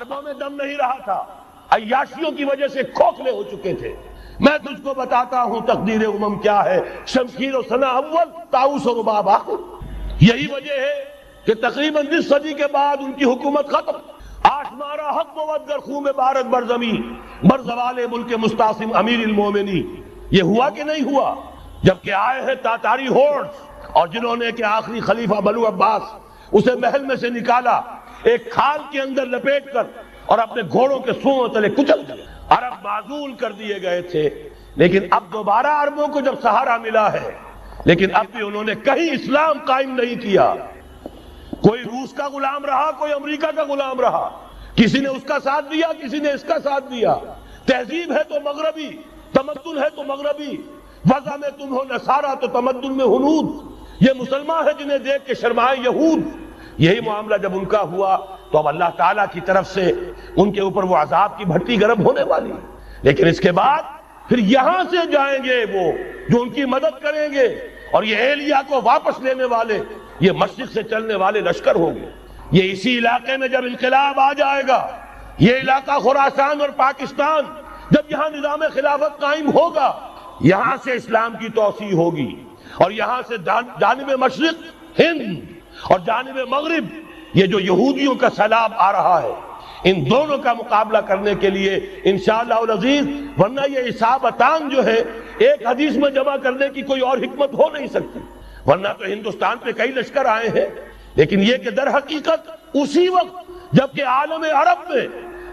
عربوں میں دم نہیں رہا تھا، عیاشیوں کی وجہ سے کھوکھلے ہو چکے تھے۔ میں تجھ کو بتاتا ہوں تقدیر امم کیا ہے، شمشیر و ثنا اول، طاؤس و رباب آخر۔ یہی وجہ ہے کہ تقریباً 20 صدی کے بعد ان کی حکومت ختم۔ آشمارا حق بود گر خون بارد بر زمین، بر زوال ملک مستعصم امیر المومنین۔ یہ ہوا کہ نہیں ہوا؟ جبکہ آئے ہیں تاتاری ہورڈز، اور جنہوں نے کہ آخری خلیفہ بنو عباس اسے محل میں سے نکالا، ایک کھال کے اندر لپیٹ کر اور اپنے گھوڑوں کے سوؤں تلے کچل دیا۔ عرب معزول کر دیے گئے تھے، لیکن اب دوبارہ عربوں کو جب سہارا ملا ہے، لیکن اب بھی انہوں نے کہیں اسلام قائم نہیں کیا۔ کوئی روس کا غلام رہا، کوئی امریکہ کا غلام رہا، کسی نے اس کا ساتھ دیا، کسی نے اس کا ساتھ دیا۔ تہذیب ہے تو مغربی، تمدن ہے تو مغربی، وضع میں تم ہو نصارہ تو تمدن میں ہنود۔ یہ مسلمان ہے جنہیں دیکھ کے شرمائے یہود۔ یہی معاملہ جب ان کا ہوا تو اب اللہ تعالیٰ کی طرف سے ان کے اوپر وہ عذاب کی بھٹی گرم ہونے والی، لیکن اس کے بعد پھر یہاں سے جائیں گے وہ جو ان کی مدد کریں گے، اور یہ ایلیا کو واپس لینے والے یہ مشرق سے چلنے والے لشکر ہوں گے۔ یہ اسی علاقے میں جب انقلاب آ جائے گا، یہ علاقہ خراسان اور پاکستان، جب یہاں نظام خلافت قائم ہوگا، یہاں سے اسلام کی توسیع ہوگی، اور یہاں سے جانب مشرق ہند اور جانب مغرب یہ جو یہودیوں کا سیلاب آ رہا ہے، ان دونوں کا مقابلہ کرنے کے لیے انشاءاللہ العزیز، ورنہ یہ اصابتان جو ہے ایک حدیث میں جمع کرنے کی کوئی اور حکمت ہو نہیں سکتی۔ ورنہ تو ہندوستان پہ کئی لشکر آئے ہیں، لیکن یہ کہ در حقیقت اسی وقت جبکہ عالم عرب میں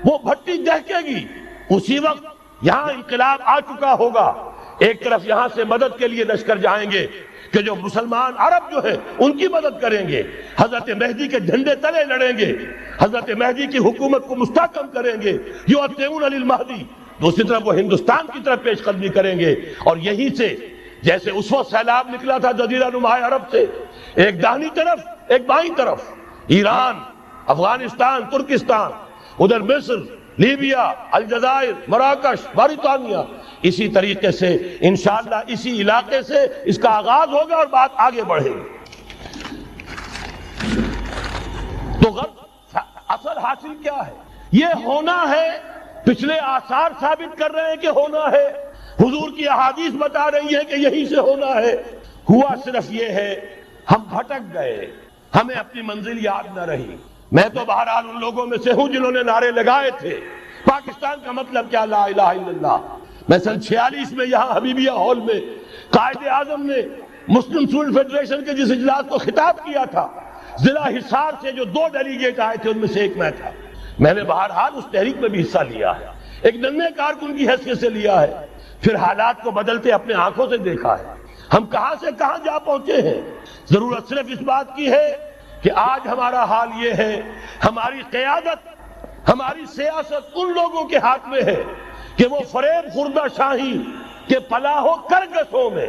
وہ بھٹی دہکے گی، اسی وقت یہاں انقلاب آ چکا ہوگا۔ ایک طرف یہاں سے مدد کے لیے لشکر جائیں گے کہ جو مسلمان عرب جو ہیں ان کی مدد کریں گے، حضرت مہدی کے جھنڈے تلے لڑیں گے، حضرت مہدی کی حکومت کو مستحکم کریں گے، یؤتون للمہدی۔ دوسری طرف وہ ہندوستان کی طرف پیش قدمی کریں گے، اور یہیں سے جیسے اس وقت سیلاب نکلا تھا جزیرہ نما عرب سے، ایک داہنی طرف ایک بائیں طرف، ایران، افغانستان، ترکستان، ادھر مصر، لیبیا، الجزائر، مراکش، موریطانیہ، اسی طریقے سے انشاءاللہ اسی علاقے سے اس کا آغاز ہوگا اور بات آگے بڑھے گی۔ تو اصل حاصل کیا ہے؟ یہ ہونا ہے، پچھلے آثار ثابت کر رہے ہیں کہ ہونا ہے، حضور کی احادیث بتا رہی ہے کہ یہی سے ہونا ہے۔ ہوا صرف یہ ہے ہم بھٹک گئے، ہمیں اپنی منزل یاد نہ رہی۔ میں تو بہرحال ان لوگوں میں سے ہوں جنہوں نے نعرے لگائے تھے پاکستان کا مطلب کیا، لا الہ الا اللہ۔ میں سن 46 میں یہاں حبیبیہ ہال میں قائد اعظم نے مسلم اسٹوڈنٹ فیڈریشن کے جس اجلاس کو خطاب کیا تھا، ضلع حصار سے جو 2 ڈیلیگیٹ آئے تھے ان میں سے ایک میں تھا۔ میں نے بہرحال اس تحریک میں بھی حصہ لیا ہے، ایک ننھے کارکن کی حیثیت سے لیا ہے، پھر حالات کو بدلتے اپنے آنکھوں سے دیکھا ہے، ہم کہاں سے کہاں جا پہنچے ہیں۔ ضرورت صرف اس بات کی ہے کہ آج ہمارا حال یہ ہے، ہماری قیادت، ہماری سیاست ان لوگوں کے ہاتھ میں ہے کہ وہ فریب خوردہ شاہی کے پلاح و کرگسوں میں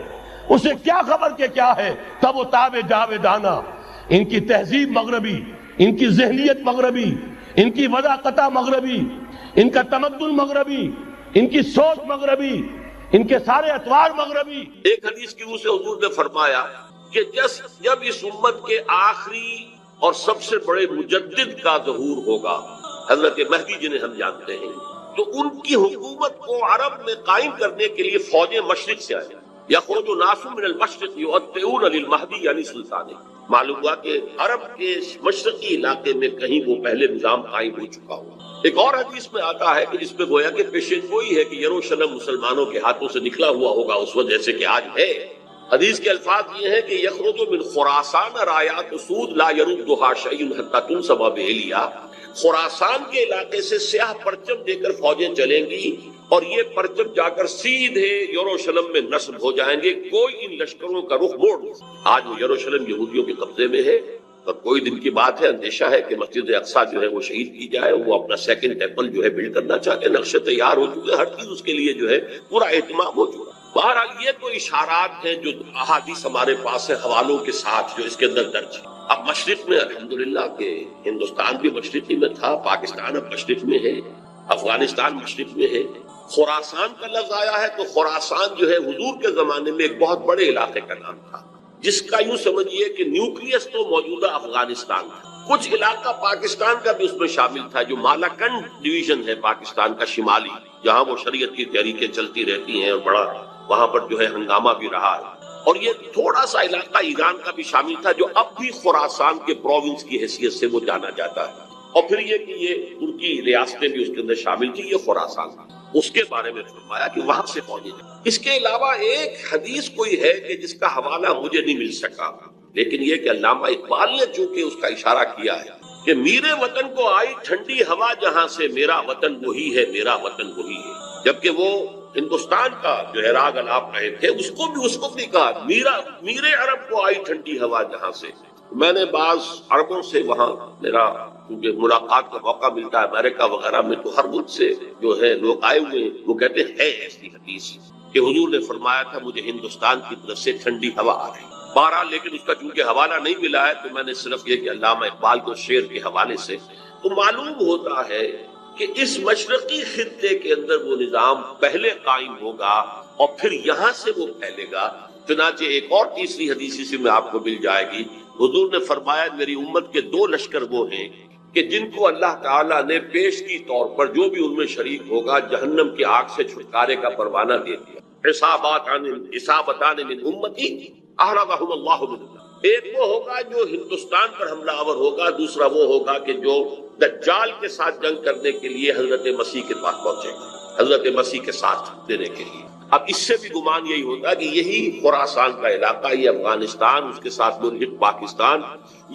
اسے کیا خبر کہ کیا ہے، تب وہ تاب جاویدانہ۔ ان کی تہذیب مغربی، ان کی ذہنیت مغربی، ان کی وضاقتہ مغربی، ان کا تمدن مغربی، ان کی سوچ مغربی، ان کے سارے اطوار مغربی۔ ایک حدیث کی روح سے حضور نے فرمایا کہ جب اس امت کے آخری اور سب سے بڑے مجدد کا ظہور ہوگا، حضرت مہدی جنہیں ہم جانتے ہیں، تو ان کی حکومت کو عرب میں قائم کرنے کے لیے فوجیں مشرق سے آئیں۔ یخرج ناس من المشرق یؤتون للمہدی یعنی سلطان۔ معلوم ہوا کہ عرب کے مشرقی علاقے میں کہیں وہ پہلے نظام قائم ہو چکا ہوا۔ ایک اور حدیث میں آتا ہے کہ جس میں گویا کہ پیشین گوئی ہے کہ یروشلم مسلمانوں کے ہاتھوں سے نکلا ہوا ہوگا اس وقت جیسے کہ آج ہے۔ حدیث کے الفاظ یہ ہیں کہ یخرج من خراسان رایات سود لا یردها شیء حتی تنصب بإیلیا۔ خراسان کے علاقے سے سیاہ پرچم دے کر فوجیں چلیں گی اور یہ پرچم جا کر سیدھے یروشلم میں نصب ہو جائیں گے، کوئی ان لشکروں کا رخ موڑ نہیں۔ آج وہ یروشلم یہودیوں کے قبضے میں ہے، اور کوئی دن کی بات ہے، اندیشہ ہے کہ مسجد اقصیٰ جو ہے وہ شہید کی جائے، وہ اپنا سیکنڈ ٹیمپل جو ہے بلڈ کرنا چاہتے ہیں، نقشے تیار ہو چکے، ہر چیز اس کے لیے جو ہے پورا اہتمام ہو چکا۔ بہرحال یہ تو اشارات ہیں جو احادیث ہمارے پاس ہے حوالوں کے ساتھ جو اس کے اندر درج ہے۔ اب مشرق میں الحمدللہ کہ ہندوستان بھی مشرقی میں تھا، پاکستان اب مشرق میں ہے، افغانستان مشرق میں ہے۔ خراسان کا لفظ آیا ہے تو خراسان جو ہے حضور کے زمانے میں ایک بہت بڑے علاقے کا نام تھا، جس کا یوں سمجھیے کہ نیوکلیس تو موجودہ افغانستان تھا، کچھ علاقہ پاکستان کا بھی اس میں شامل تھا، جو مالاکنڈ ڈویژن ہے پاکستان کا شمالی، جہاں وہ شریعت کی تحریکیں چلتی رہتی ہیں اور بڑا وہاں پر جو ہے ہنگامہ بھی رہا ہے۔ اور یہ تھوڑا سا علاقہ ایران کا بھی شامل تھا، جو اب بھی خراسان کے پروونس کی حیثیت سے وہ جانا جاتا ہے۔ اور پھر یہ کہ یہ ترکی ریاستیں بھی اس کے اندر شامل تھی، یہ خراسان تھا، اس کے بارے میں فرمایا کہ وہاں سے فوجیں جائیں۔ اس کے علاوہ ایک حدیث کوئی ہے کہ جس کا حوالہ مجھے نہیں مل سکا، لیکن یہ کہ علامہ اقبال نے چونکہ اس کا اشارہ کیا ہے کہ میرے وطن کو آئی ٹھنڈی ہوا جہاں سے، میرا وطن وہی ہے، میرا وطن وہی ہے، جبکہ وہ ہندوستان کا جو ہے راگ الاپ رہے تھے، اس کو بھی کہا میرے عرب کو آئی ٹھنڈی ہوا جہاں سے۔ میں نے بعض عربوں سے وہاں میرا کیونکہ ملاقات کا موقع ملتا ہے امریکہ وغیرہ میں، تو ہر ملک سے جو ہے لوگ آئے ہوئے، وہ کہتے ہیں ایسی حدیث کہ حضور نے فرمایا تھا مجھے ہندوستان کی طرف سے ٹھنڈی ہوا آ رہی۔ بہرحال لیکن اس کا چونکہ حوالہ نہیں ملا ہے، تو میں نے صرف یہ کہ علامہ اقبال کو شعر کے حوالے سے تو معلوم ہوتا ہے کہ اس مشرقی خطے کے اندر وہ نظام پہلے قائم ہوگا اور پھر یہاں سے وہ پھیلے گا۔ چنانچہ ایک اور تیسری حدیث سے میں آپ کو مل جائے گی، حضور نے فرمایا میری امت کے 2 لشکر وہ ہیں کہ جن کو اللہ تعالیٰ نے پیشگی طور پر جو بھی ان میں شریک ہوگا جہنم کی آگ سے چھٹکارے کا پروانہ دے دیا۔ عصابتان من امتی احرقهم اللہ بالله، ایک وہ ہوگا جو ہندوستان پر حملہ آور ہوگا، دوسرا وہ ہوگا کہ جو دجال کے ساتھ جنگ کرنے کے لیے حضرت مسیح کے پاس پہنچے گا، حضرت مسیح کے ساتھ دینے کے لیے۔ اب اس سے بھی گمان یہی ہوتا ہے کہ یہی خراسان کا علاقہ، یہ افغانستان، اس کے ساتھ ملحق پاکستان،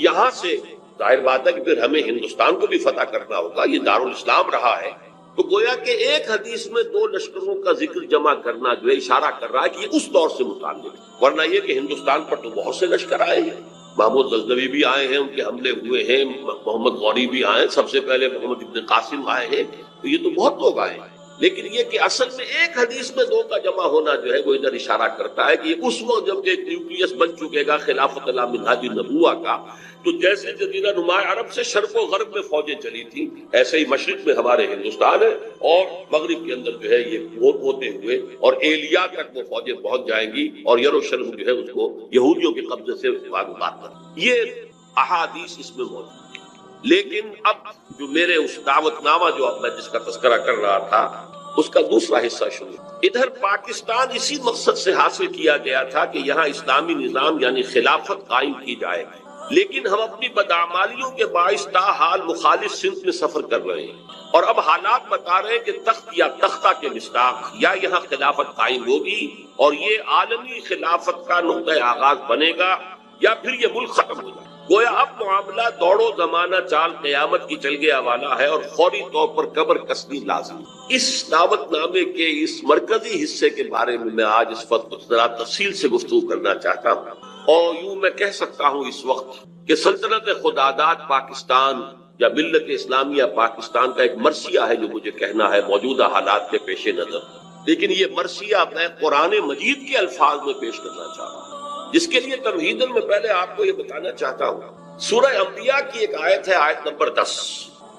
یہاں سے ظاہر بات ہے کہ پھر ہمیں ہندوستان کو بھی فتح کرنا ہوگا، یہ دارالاسلام رہا ہے۔ تو گویا کہ ایک حدیث میں 2 لشکروں کا ذکر جمع کرنا جو ہے اشارہ کر رہا ہے کہ یہ اس دور سے متعلق ہے، ورنہ یہ کہ ہندوستان پر تو بہت سے لشکر آئے ہیں، محمود غزنوی بھی آئے ہیں، ان کے حملے ہوئے ہیں، محمد غوری بھی آئے ہیں، سب سے پہلے محمد ابن قاسم آئے ہیں، تو یہ تو بہت لوگ آئے ہیں۔ لیکن یہ کہ اصل میں ایک حدیث میں 2 کا جمع ہونا جو ہے وہ ادھر اشارہ کرتا ہے کہ اس وقت جب ایک نیوکلیس بن چکے گا خلافت اللہ منہاج النبوہ کا، تو جیسے جزیرہ نما عرب سے شرق و غرب میں فوجیں چلی تھیں، ایسے ہی مشرق میں ہمارے ہندوستان ہے، اور مغرب کے اندر جو ہے یہ ہوتے ہوئے اور ایلیا تک وہ فوجیں پہنچ جائیں گی، اور یروشلم جو ہے اس کو یہودیوں کے قبضے سے معلومات کر۔ یہ احادیث اس میں موجود۔ لیکن اب جو میرے اس دعوت نامہ جو اب میں جس کا تذکرہ کر رہا تھا، اس کا دوسرا حصہ شروع۔ ادھر پاکستان اسی مقصد سے حاصل کیا گیا تھا کہ یہاں اسلامی نظام یعنی خلافت قائم کی جائے، لیکن ہم اپنی بدعمالیوں کے باعث تاحال مخالف سمت میں سفر کر رہے ہیں، اور اب حالات بتا رہے ہیں کہ تخت یا تختہ کے مصداق یا یہاں خلافت قائم ہوگی، اور یہ عالمی خلافت کا نقطۂ آغاز بنے گا، یا پھر یہ ملک ختم ہو جائے۔ گویا اب معاملہ دوڑو زمانہ چال قیامت کی چل گیا والا ہے، اور فوری طور پر قبر کسنی لازم۔ اس دعوت نامے کے اس مرکزی حصے کے بارے میں میں آج اس وقت ذرا تفصیل سے گفتگو کرنا چاہتا ہوں، اور یوں میں کہہ سکتا ہوں اس وقت کہ سلطنت خداداد پاکستان یا ملت اسلامیہ پاکستان کا ایک مرثیہ ہے جو مجھے کہنا ہے موجودہ حالات کے پیش نظر، لیکن یہ مرثیہ میں قرآن مجید کے الفاظ میں پیش کرنا چاہ رہا ہوں، جس کے لیے تمہیداً میں پہلے آپ کو یہ بتانا چاہتا ہوں۔ سورہ انبیاء کی ایک آیت ہے، آیت نمبر 10،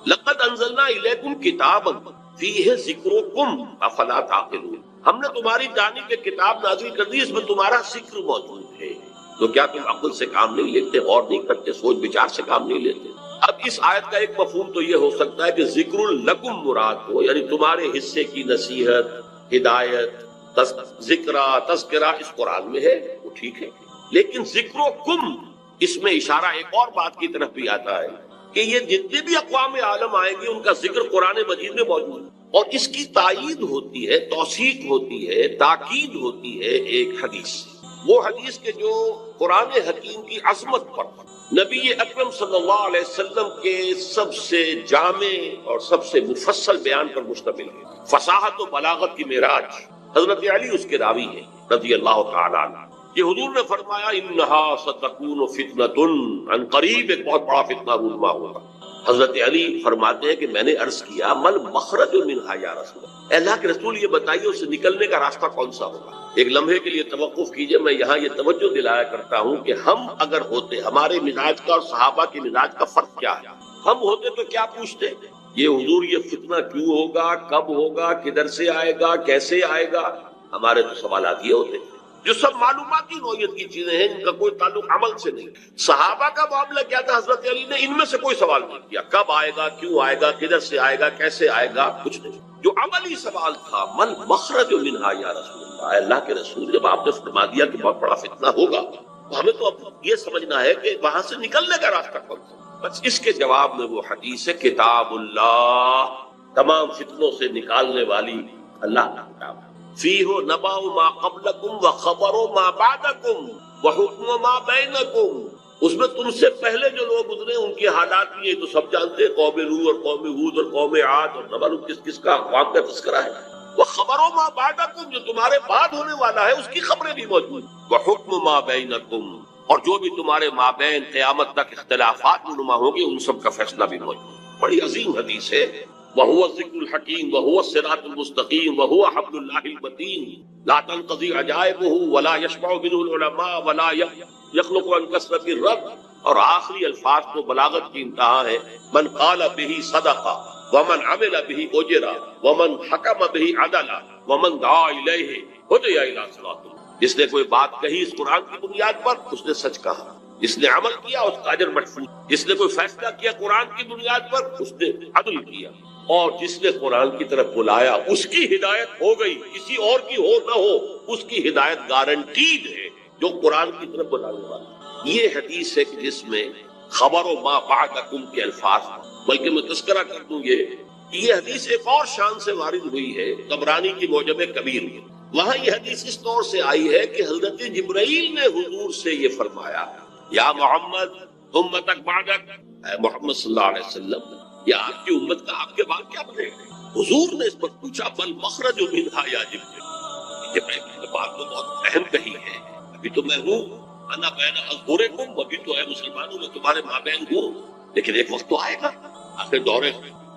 لَقَدْ أَنزَلْنَا إِلَيْكُمْ كِتَابًا فِيهِ ذِكْرُكُمْ أَفَلَا تَعْقِلُونَ، ہم نے تمہاری جانب ایک کتاب نازل کر دی، اس میں تمہارا ذکر موجود ہے، تو کیا تم عقل سے کام نہیں لیتے، غور نہیں کرتے، سوچ بچار سے کام نہیں لیتے؟ اب اس آیت کا ایک مفہوم تو یہ ہو سکتا ہے کہ ذکر لکم مراد ہو، یعنی تمہارے حصے کی نصیحت، ہدایت، تذکرہ اس قرآن میں ہے، وہ ٹھیک ہے، لیکن ذکر و کم اس میں اشارہ ایک اور بات کی طرف بھی آتا ہے کہ یہ جتنے بھی اقوام عالم آئیں گے ان کا ذکر قرآن مجید میں موجود ہے، اور اس کی تائید ہوتی ہے، توثیق ہوتی ہے، تاکید ہوتی ہے ایک حدیث، وہ حدیث کے جو قرآن حکیم کی عظمت پر نبی اکرم صلی اللہ علیہ وسلم کے سب سے جامع اور سب سے مفصل بیان پر مشتمل ہے، فصاحت و بلاغت کی معراج۔ حضرت علی اس کے راوی ہیں رضی اللہ تعالیٰ عنہ، کہ حضور نے فرمایا انہا ستکون فتنۃ، عن قریب ایک بہت بڑا فتنہ رونما ہوگا۔ حضرت علی فرماتے ہیں کہ میں نے عرض کیا مل مخرج منہا یا رسول اللہ، اللہ کے رسول یہ بتائیے اس سے نکلنے کا راستہ کون سا ہوگا۔ ایک لمحے کے لیے توقف کیجئے، میں یہاں یہ توجہ دلایا کرتا ہوں کہ ہم اگر ہوتے، ہمارے مزاج کا اور صحابہ کے مزاج کا فرق کیا ہے، ہم ہوتے تو کیا پوچھتے، یہ حضور یہ فتنہ کیوں ہوگا، کب ہوگا، کدھر سے آئے گا، کیسے آئے گا، ہمارے تو سوالات یہ ہوتے، جو سب معلوماتی نوعیت کی چیزیں ہیں، ان کا کوئی تعلق عمل سے نہیں۔ صحابہ کا معاملہ کیا تھا؟ حضرت علی نے ان میں سے کوئی سوال نہیں کیا، کب آئے گا، کیوں آئے گا، کدھر سے آئے گا، کیسے آئے گا، کچھ نہیں۔ جو عملی سوال تھا، من مخرج منہا یا رسول اللہ، اللہ کے رسول جب آپ نے فرما دیا کہ بہت بڑا فتنہ ہوگا تو ہمیں تو اب یہ سمجھنا ہے کہ وہاں سے نکلنے کا راستہ کون سا؟ بس اس کے جواب میں وہ حدیث ہے، کتاب اللہ، تمام فتنوں سے نکالنے والی اللہ کا کتاب ہے۔ فیہ نبأ ما قبلکم وخبر ما بعدکم وحکم ما بینکم، اس میں تم سے پہلے جو لوگ گزرے ان کے حالات بھی یہ تو سب جانتے ہیں، قوم نوح اور قوم ہود اور قوم عاد اور نبأ کس کس کا اقوام کا تذکرہ ہے، وخبر ما بعدکم جو تمہارے بعد ہونے والا ہے اس کی خبریں بھی موجود، وحکم ما بینکم اور جو بھی تمہارے مابین قیامت تک اختلافات رونما ہوں گے ان سب کا فیصلہ بھی موجود۔ بڑی عظیم حدیث ہے، وَهُوَ الذِّكْرُ الْحَكِيمُ وَهُوَ الصِّرَاطُ الْمُسْتَقِيمُ وَهُوَ حَبْلُ اللَّهِ الْمَتِينُ لَا تَنْقَضِي عَجَائِبُهُ وَلَا يَشْبَعُ مِنْهُ الْعُلَمَاءُ وَلَا يَخْلُقُ عَنْ كَثْرَةِ الرَّدِّ، اور آخری الفاظ تو بلاغت کی انتہا ہے، من قال به صدق ومن عمل به اجر ومن حکم به عدل ومن دعا الیہ ہدی الی صراط، جس نے کوئی بات کہی اس قرآن کی بنیاد پر اس نے سچ کہا، جس نے عمل کیا اس کا اجر محفوظ، جس نے کوئی فیصلہ کیا قرآن کی بنیاد پر اس نے عدل کیا، اور جس نے قرآن کی طرف بلایا اس کی ہدایت ہو گئی، کسی اور کی ہو نہ ہو اس کی ہدایت گارنٹیڈ ہے جو قرآن کی طرف بلانے والا۔ یہ حدیث ہے کہ جس میں خبر و ما بعدکم کے الفاظ، بلکہ میں تذکرہ کر دوں یہ حدیث ایک اور شان سے وارد ہوئی ہے، طبرانی کی معجم کبیر میں، وہاں یہ حدیث اس طور سے آئی ہے کہ حضرت جبرائیل نے حضور سے یہ فرمایا، یا محمد امتک بعدک، اے محمد صلی اللہ علیہ وسلم، یا آپ کی امت کا آپ کے بعد کیا بنے گا؟ حضور نے اس پر پوچھا، بل مخرج منہا یا جبرائیل، جبرائیل کی بات تو بہت اہم کہی ہے، ابھی تو میں ہوں، انا بین اظہرکم، ابھی تو ہے مسلمانوں میں تمہارے مابین ہوں، لیکن ایک وقت تو آئے گا، آخر دور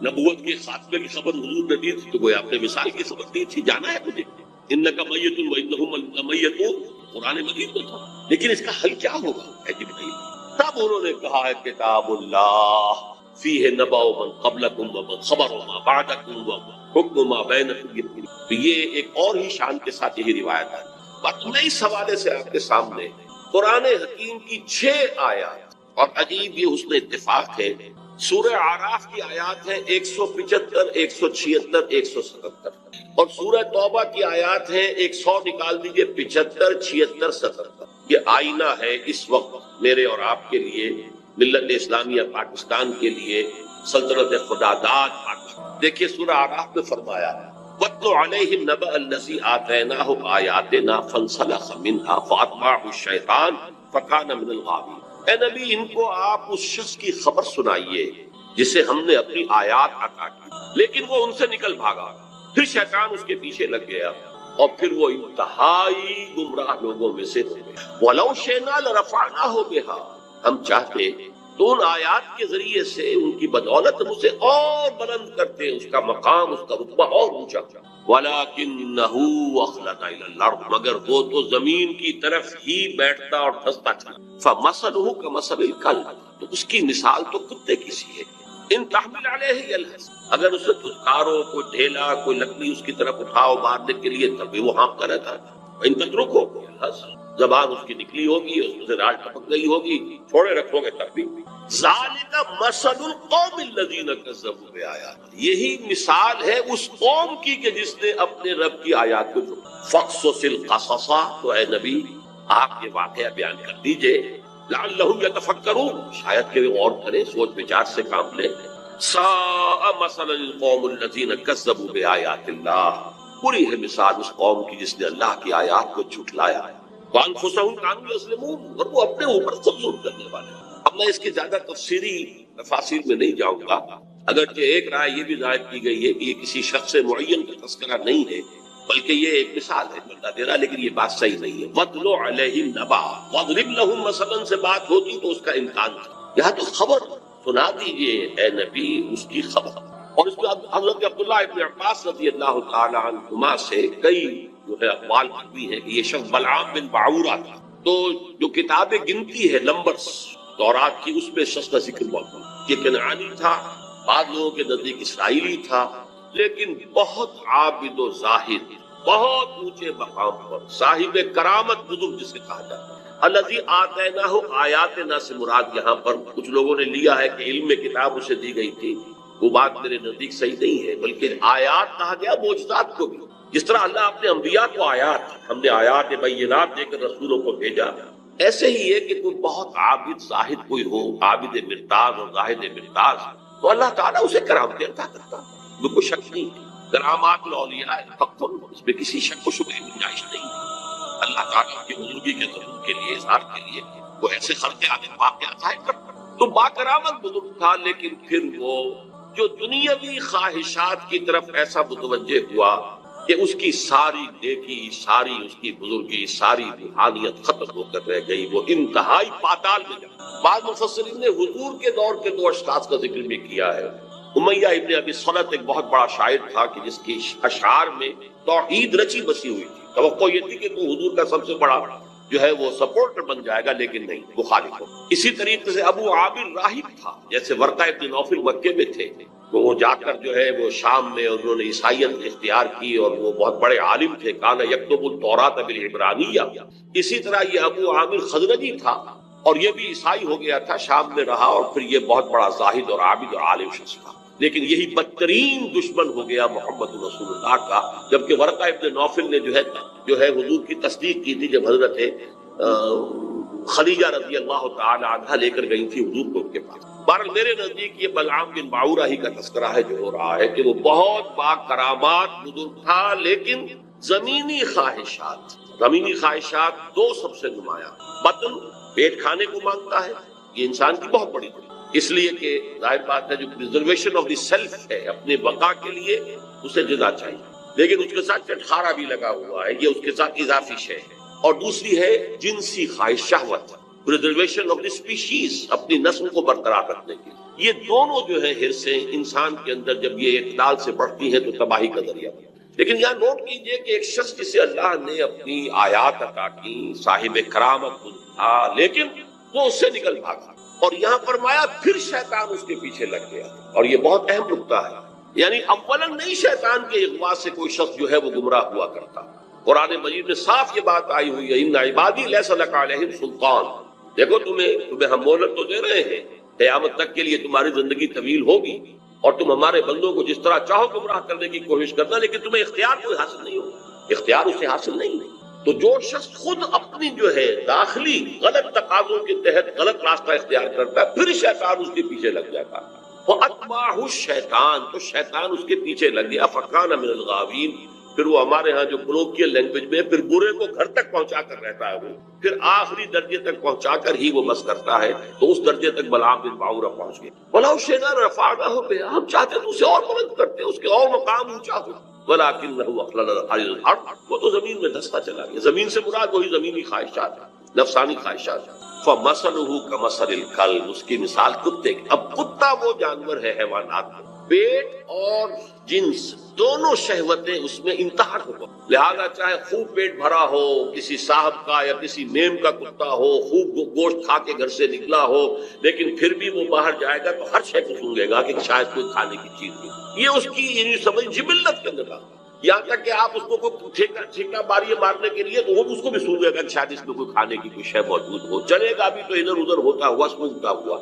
نبوت کے خاتمے کی خبر حضور نے دی تھی تو وہ آپ نے مثال کی خبر دی تھی، جانا ہے مجھے، انک میت وانہم میتون، قرآن مجید میں تھا، لیکن اس کا حل کیا ہوگا؟ اے جبرائیل، تب انہوں نے کہا ہے کتاب اللہ فیہ نبأ من قبلکم ومن خبر ما بعدکم وحکم ما بینکم، یہ ایک اور ہی شان کے ساتھ یہی روایت ہے۔ بات میں اس حوالے سے آپ کے سامنے قرآن حکیم کی 6 آیات، اور عجیب یہ حسن اتفاق ہے، سورہ اعراف کی آیات ہیں 175 176 177، اور سورہ توبہ کی آیات ہیں 100 نکال دیجئے 75 76 77۔ یہ آئینہ ہے اس وقت میرے اور آپ کے لیے، ملت اسلامیہ پاکستان کے لیے، سلطنت خداداد پاکستان۔ دیکھیے سورہ اعراف میں فرمایا ہے، وَاتْلُ عَلَيْهِمْ نَبَأَ الَّذِي آتَيْنَاهُ آيَاتِنَا فَانسَلَخَ مِنْهَا فَأَتْبَعَهُ الشَّيْطَانُ فَكَانَ مِنَ الْغَاوِينَ۔ اے نبی ان کو آپ اس شخص کی خبر سنائیے جسے ہم نے اپنی آیات عطا کی، لیکن وہ ان سے نکل بھاگا، پھر شیطان اس کے پیچھے لگ گیا اور پھر وہ انتہائی گمراہ لوگوں میں سے ہو گیا۔ وَلَوْ شِئْنَا لَرَفَعْنَاهُ بِهَا، ہم چاہتے تو ان آیات کے ذریعے سے ان کی بدولت ہم اسے اور بلند کرتے، اس کا مقام، اس کا رتبہ اور اونچا، وَلَكِنَّهُ أَخْلَدَ إِلَى الْأَرْضِ، مگر وہ تو زمین کی طرف ہی بیٹھتا اور دھستا تھا، فَمَثَلُهُ كَمَثَلِ الْكَلْبِ، تو اس کی مثال تو کتے کی سی ہے، ان تحمل علیہ یلہث، اگر اسے دھتکارو، کوئی ڈھیلا، کوئی لکڑی اس کی طرف اٹھاؤ مارنے کے لیے تب بھی وہ ہانپتا رہتا ہے، ان تترکو یلہث، زبان اس کی نکلی ہوگی، اس میں سے راج ٹپک گئی ہوگی، چھوڑے رکھو گے تب بھی۔ ذالک مثل القوم الذین کذبوا بآیات، یہی مثال ہے اس قوم کی کہ جس نے اپنے رب کی آیات کو جھٹلایا۔ فقصص القصص، تو اے نبی آپ یہ واقعہ بیان کر دیجئے، لعلہم یتفکرون، شاید کہ وہ غور کریں، سوچ وچار سے کام لیں۔ ساء مثلا القوم الذین کذبوا بآیات اللہ، بری ہے مثال اس قوم کی جس نے اللہ کی آیات کو جھٹلایا، وانفسہم کانوا یظلمون، اور وہ اپنے اوپر ظلم کرنے والے۔ اب میں اس کی زیادہ تفصیلی تفاصیل میں نہیں جاؤں گا، اگرچہ ایک رائے یہ بھی ظاہر کی گئی ہے کہ یہ کسی شخص معین کا تذکرہ نہیں ہے، بلکہ یہ ایک مثال ہے بتا دے رہا، لیکن یہ بات صحیح نہیں ہے۔ وَاتْلُ عَلَيْهِمْ نَبَأَ وَاضْرِبْ لَهُم مَثَلًا سے بات ہوتی تو اس کا امکان تھا، یہاں تو خبر سنا دیجئے اے نبی اس کی خبر۔ اور اس میں حضرت عبداللہ ابن عباس رضی اللہ تعالی عنہما سے کئی جو ہے اقوال بھی ہیں کہ یہ شخص بلعام بن بعورہ تھا، تو جو کتاب گنتی ہے نمبرز تورات کی، اس میں شخص کا ذکر موجود، یہ کنعانی تھا، بعض لوگوں کے نزدیک اسرائیلی تھا، لیکن بہت عابد و زاہد، بہت اونچے مقام پر صاحب کرامت بزرگ جسے کہا جاتا ہے. الذی آتیناہ آیاتنا سے مراد یہاں پر کچھ لوگوں نے لیا ہے کہ علم کتاب اسے دی گئی تھی. وہ بات میرے نزدیک صحیح نہیں ہے، بلکہ آیات کہا گیا معجزات کو بھی. جس طرح اللہ اپنے انبیاء کو آیات، ہم نے آیات بینات دے کر رسولوں کو بھیجا، ایسے ہی ہے کہ کوئی بہت عابد زاہد کوئی ہو، عابد مرتاز اور زاہد مرتاز، تو اللہ تعالیٰ اسے کرامتیں عطا کرتا ہے. میں کوئی شک نہیں ہے. کرامات الاولیاء فقط اس میں کسی شک و شبہ کی گنجائش نہیں ہے. اللہ تعالیٰ کی بزرگی کے ظہور کے لیے، اظہار کے لیے وہ ایسے خلق آدم واقعات ظاہر کرتا. تو با کرامت بزرگ تھا، لیکن پھر وہ جو دنیاوی خواہشات کی طرف ایسا متوجہ ہوا کہ اس کی ساری نیکی، ساری اس کی بزرگی، ساری روحانیت ختم ہو کر رہ گئی. وہ انتہائی پاتال میں جا. بعض مفسرین نے حضور کے دور کے دو اشخاص کا ذکر بھی کیا ہے. امیہ ابن ابی صلت ایک بہت بڑا شاعر تھا کہ جس کی اشعار میں توحید رچی بسی ہوئی تھی. توقع یہ تھی کہ تو حضور کا سب سے بڑا جو ہے وہ سپورٹر بن جائے گا، لیکن نہیں، مخالف ہو. اسی طریقے سے ابو عامر راہب تھا، جیسے ورقہ ابن نوفل مکے میں تھے، وہ جا کر جو ہے وہ شام میں انہوں نے عیسائیت اختیار کی اور وہ بہت بڑے عالم تھے. کان یکتب التوراۃ بالعبرانیہ. اسی طرح یہ ابو عامر خزرجی تھا اور یہ بھی عیسائی ہو گیا تھا، شام میں رہا اور پھر یہ بہت بڑا زاہد اور عابد اور عالم شخص تھا. لیکن یہی بدترین دشمن ہو گیا محمد رسول اللہ کا. جبکہ ورقہ ابن نوفل نے جو ہے حضور کی تصدیق کی تھی جب حضرت خدیجہ رضی اللہ تعالی عنہا لے کر گئی تھی حضور کو ان کے پاس. بہرحال میرے نزدیک یہ بلعام بن باعورہ ہی کا تذکرہ ہے جو ہو رہا ہے کہ وہ بہت با کرامات بزرگ تھا، لیکن زمینی خواہشات دو سب سے نمایاں. بطن، پیٹ کھانے کو مانگتا ہے، یہ انسان کی بہت بڑی بڑی، اس لیے کہ ظاہر بات ہے جو پریزرویشن آف دی سیلف ہے، اپنے بقا کے لیے اسے غذا چاہیے، لیکن اس کے ساتھ چٹخارا بھی لگا ہوا ہے، یہ اس کے ساتھ اضافی شے ہے. اور دوسری ہے جنسی خواہش، شہوت، پریزرویشن آف دی اسپیشیز، اپنی نسل کو برقرار رکھنے کے. یہ دونوں جو ہے حرصیں انسان کے اندر جب یہ اعتدال سے بڑھتی ہیں تو تباہی کا ذریعہ بنتی. لیکن یہاں نوٹ کیجئے کہ ایک شخص جسے اللہ نے اپنی آیات عطا کی، صاحب کرامت تھا، لیکن وہ اس سے نکل بھاگا. اور یہاں فرمایا پھر شیطان اس کے پیچھے لگ گیا. اور یہ بہت اہم نکتہ ہے، یعنی اولاً نہیں شیطان کے اغوا سے کوئی شخص جو ہے وہ گمراہ ہوا کرتا. قرآن مجید میں صاف یہ بات آئی ہوئی ہے، ان عبادی لیس لک علیہم سلطان. دیکھو تمہیں ہم مہلت تو دے رہے ہیں، قیامت تک کے لیے تمہاری زندگی طویل ہوگی اور تم ہمارے بندوں کو جس طرح چاہو گمراہ کرنے کی کوشش کرنا، لیکن تمہیں اختیار کوئی حاصل نہیں ہوگا، اختیار اسے حاصل نہیں. تو جو شخص خود اپنی جو ہے داخلی غلط تقاضوں کے تحت غلط راستہ اختیار کرتا ہے، پھر شیطان اس کے پیچھے لگ جاتا ہے. فَأَتْبَعَهُ الشَّيْطَانُ، تو شیطان اس کے پیچھے لگ گیا. فَكَانَ مِنَ الْغَاوِينَ. پھر وہ ہمارے ہاں جو کولوکیل لینگویج میں پھر برے کو گھر تک پہنچا کر رہتا ہے، وہ پھر آخری درجے تک پہنچا کر ہی وہ بس کرتا ہے. تو اس درجے تک بلعام بن باعورہ پہنچ گئے. وَلَوْ شِئْنَا رَفَعْنَاهُ بِهَا، ہم چاہتے تو اسے اور بلند کرتے، اس کے اور مقام اونچا ہو. وَلَكِنَّهُ أَخْلَدَ إِلَى الْأَرْضِ، وہ تو زمین میں دھستا چلا گیا. زمین سے مراد وہی زمینی خواہشات، نفسانی خواہشات. فَمَثَلُهُ كَمَثَلِ الْكَلْبِ، اس کی مثال کتے کی. اب کتا وہ جانور ہے حیوانات میں، پیٹ اور جنس دونوں شہوتیں اس میں انتہا ہو. لہذا چاہے خوب پیٹ بھرا ہو، کسی صاحب کا یا کسی میم کا کتا ہو، خوب گوشت کھا کے گھر سے نکلا ہو، لیکن پھر بھی وہ باہر جائے گا تو ہر شے کو سونگے گا کہ شاید کوئی کھانے کی چیز نہیں. یہ اس کی یعنی سمجھ جبلت کے اندر، یہاں تک کہ آپ اس کو کوئی ٹھیکا ماری مارنے کے لیے تو وہ اس کو بھی سونگے گا کہ شاید اس میں کوئی کھانے کی کوئی شے موجود ہو. چلے گا بھی تو ادھر ادھر ہوتا ہوا سونگتا ہوا،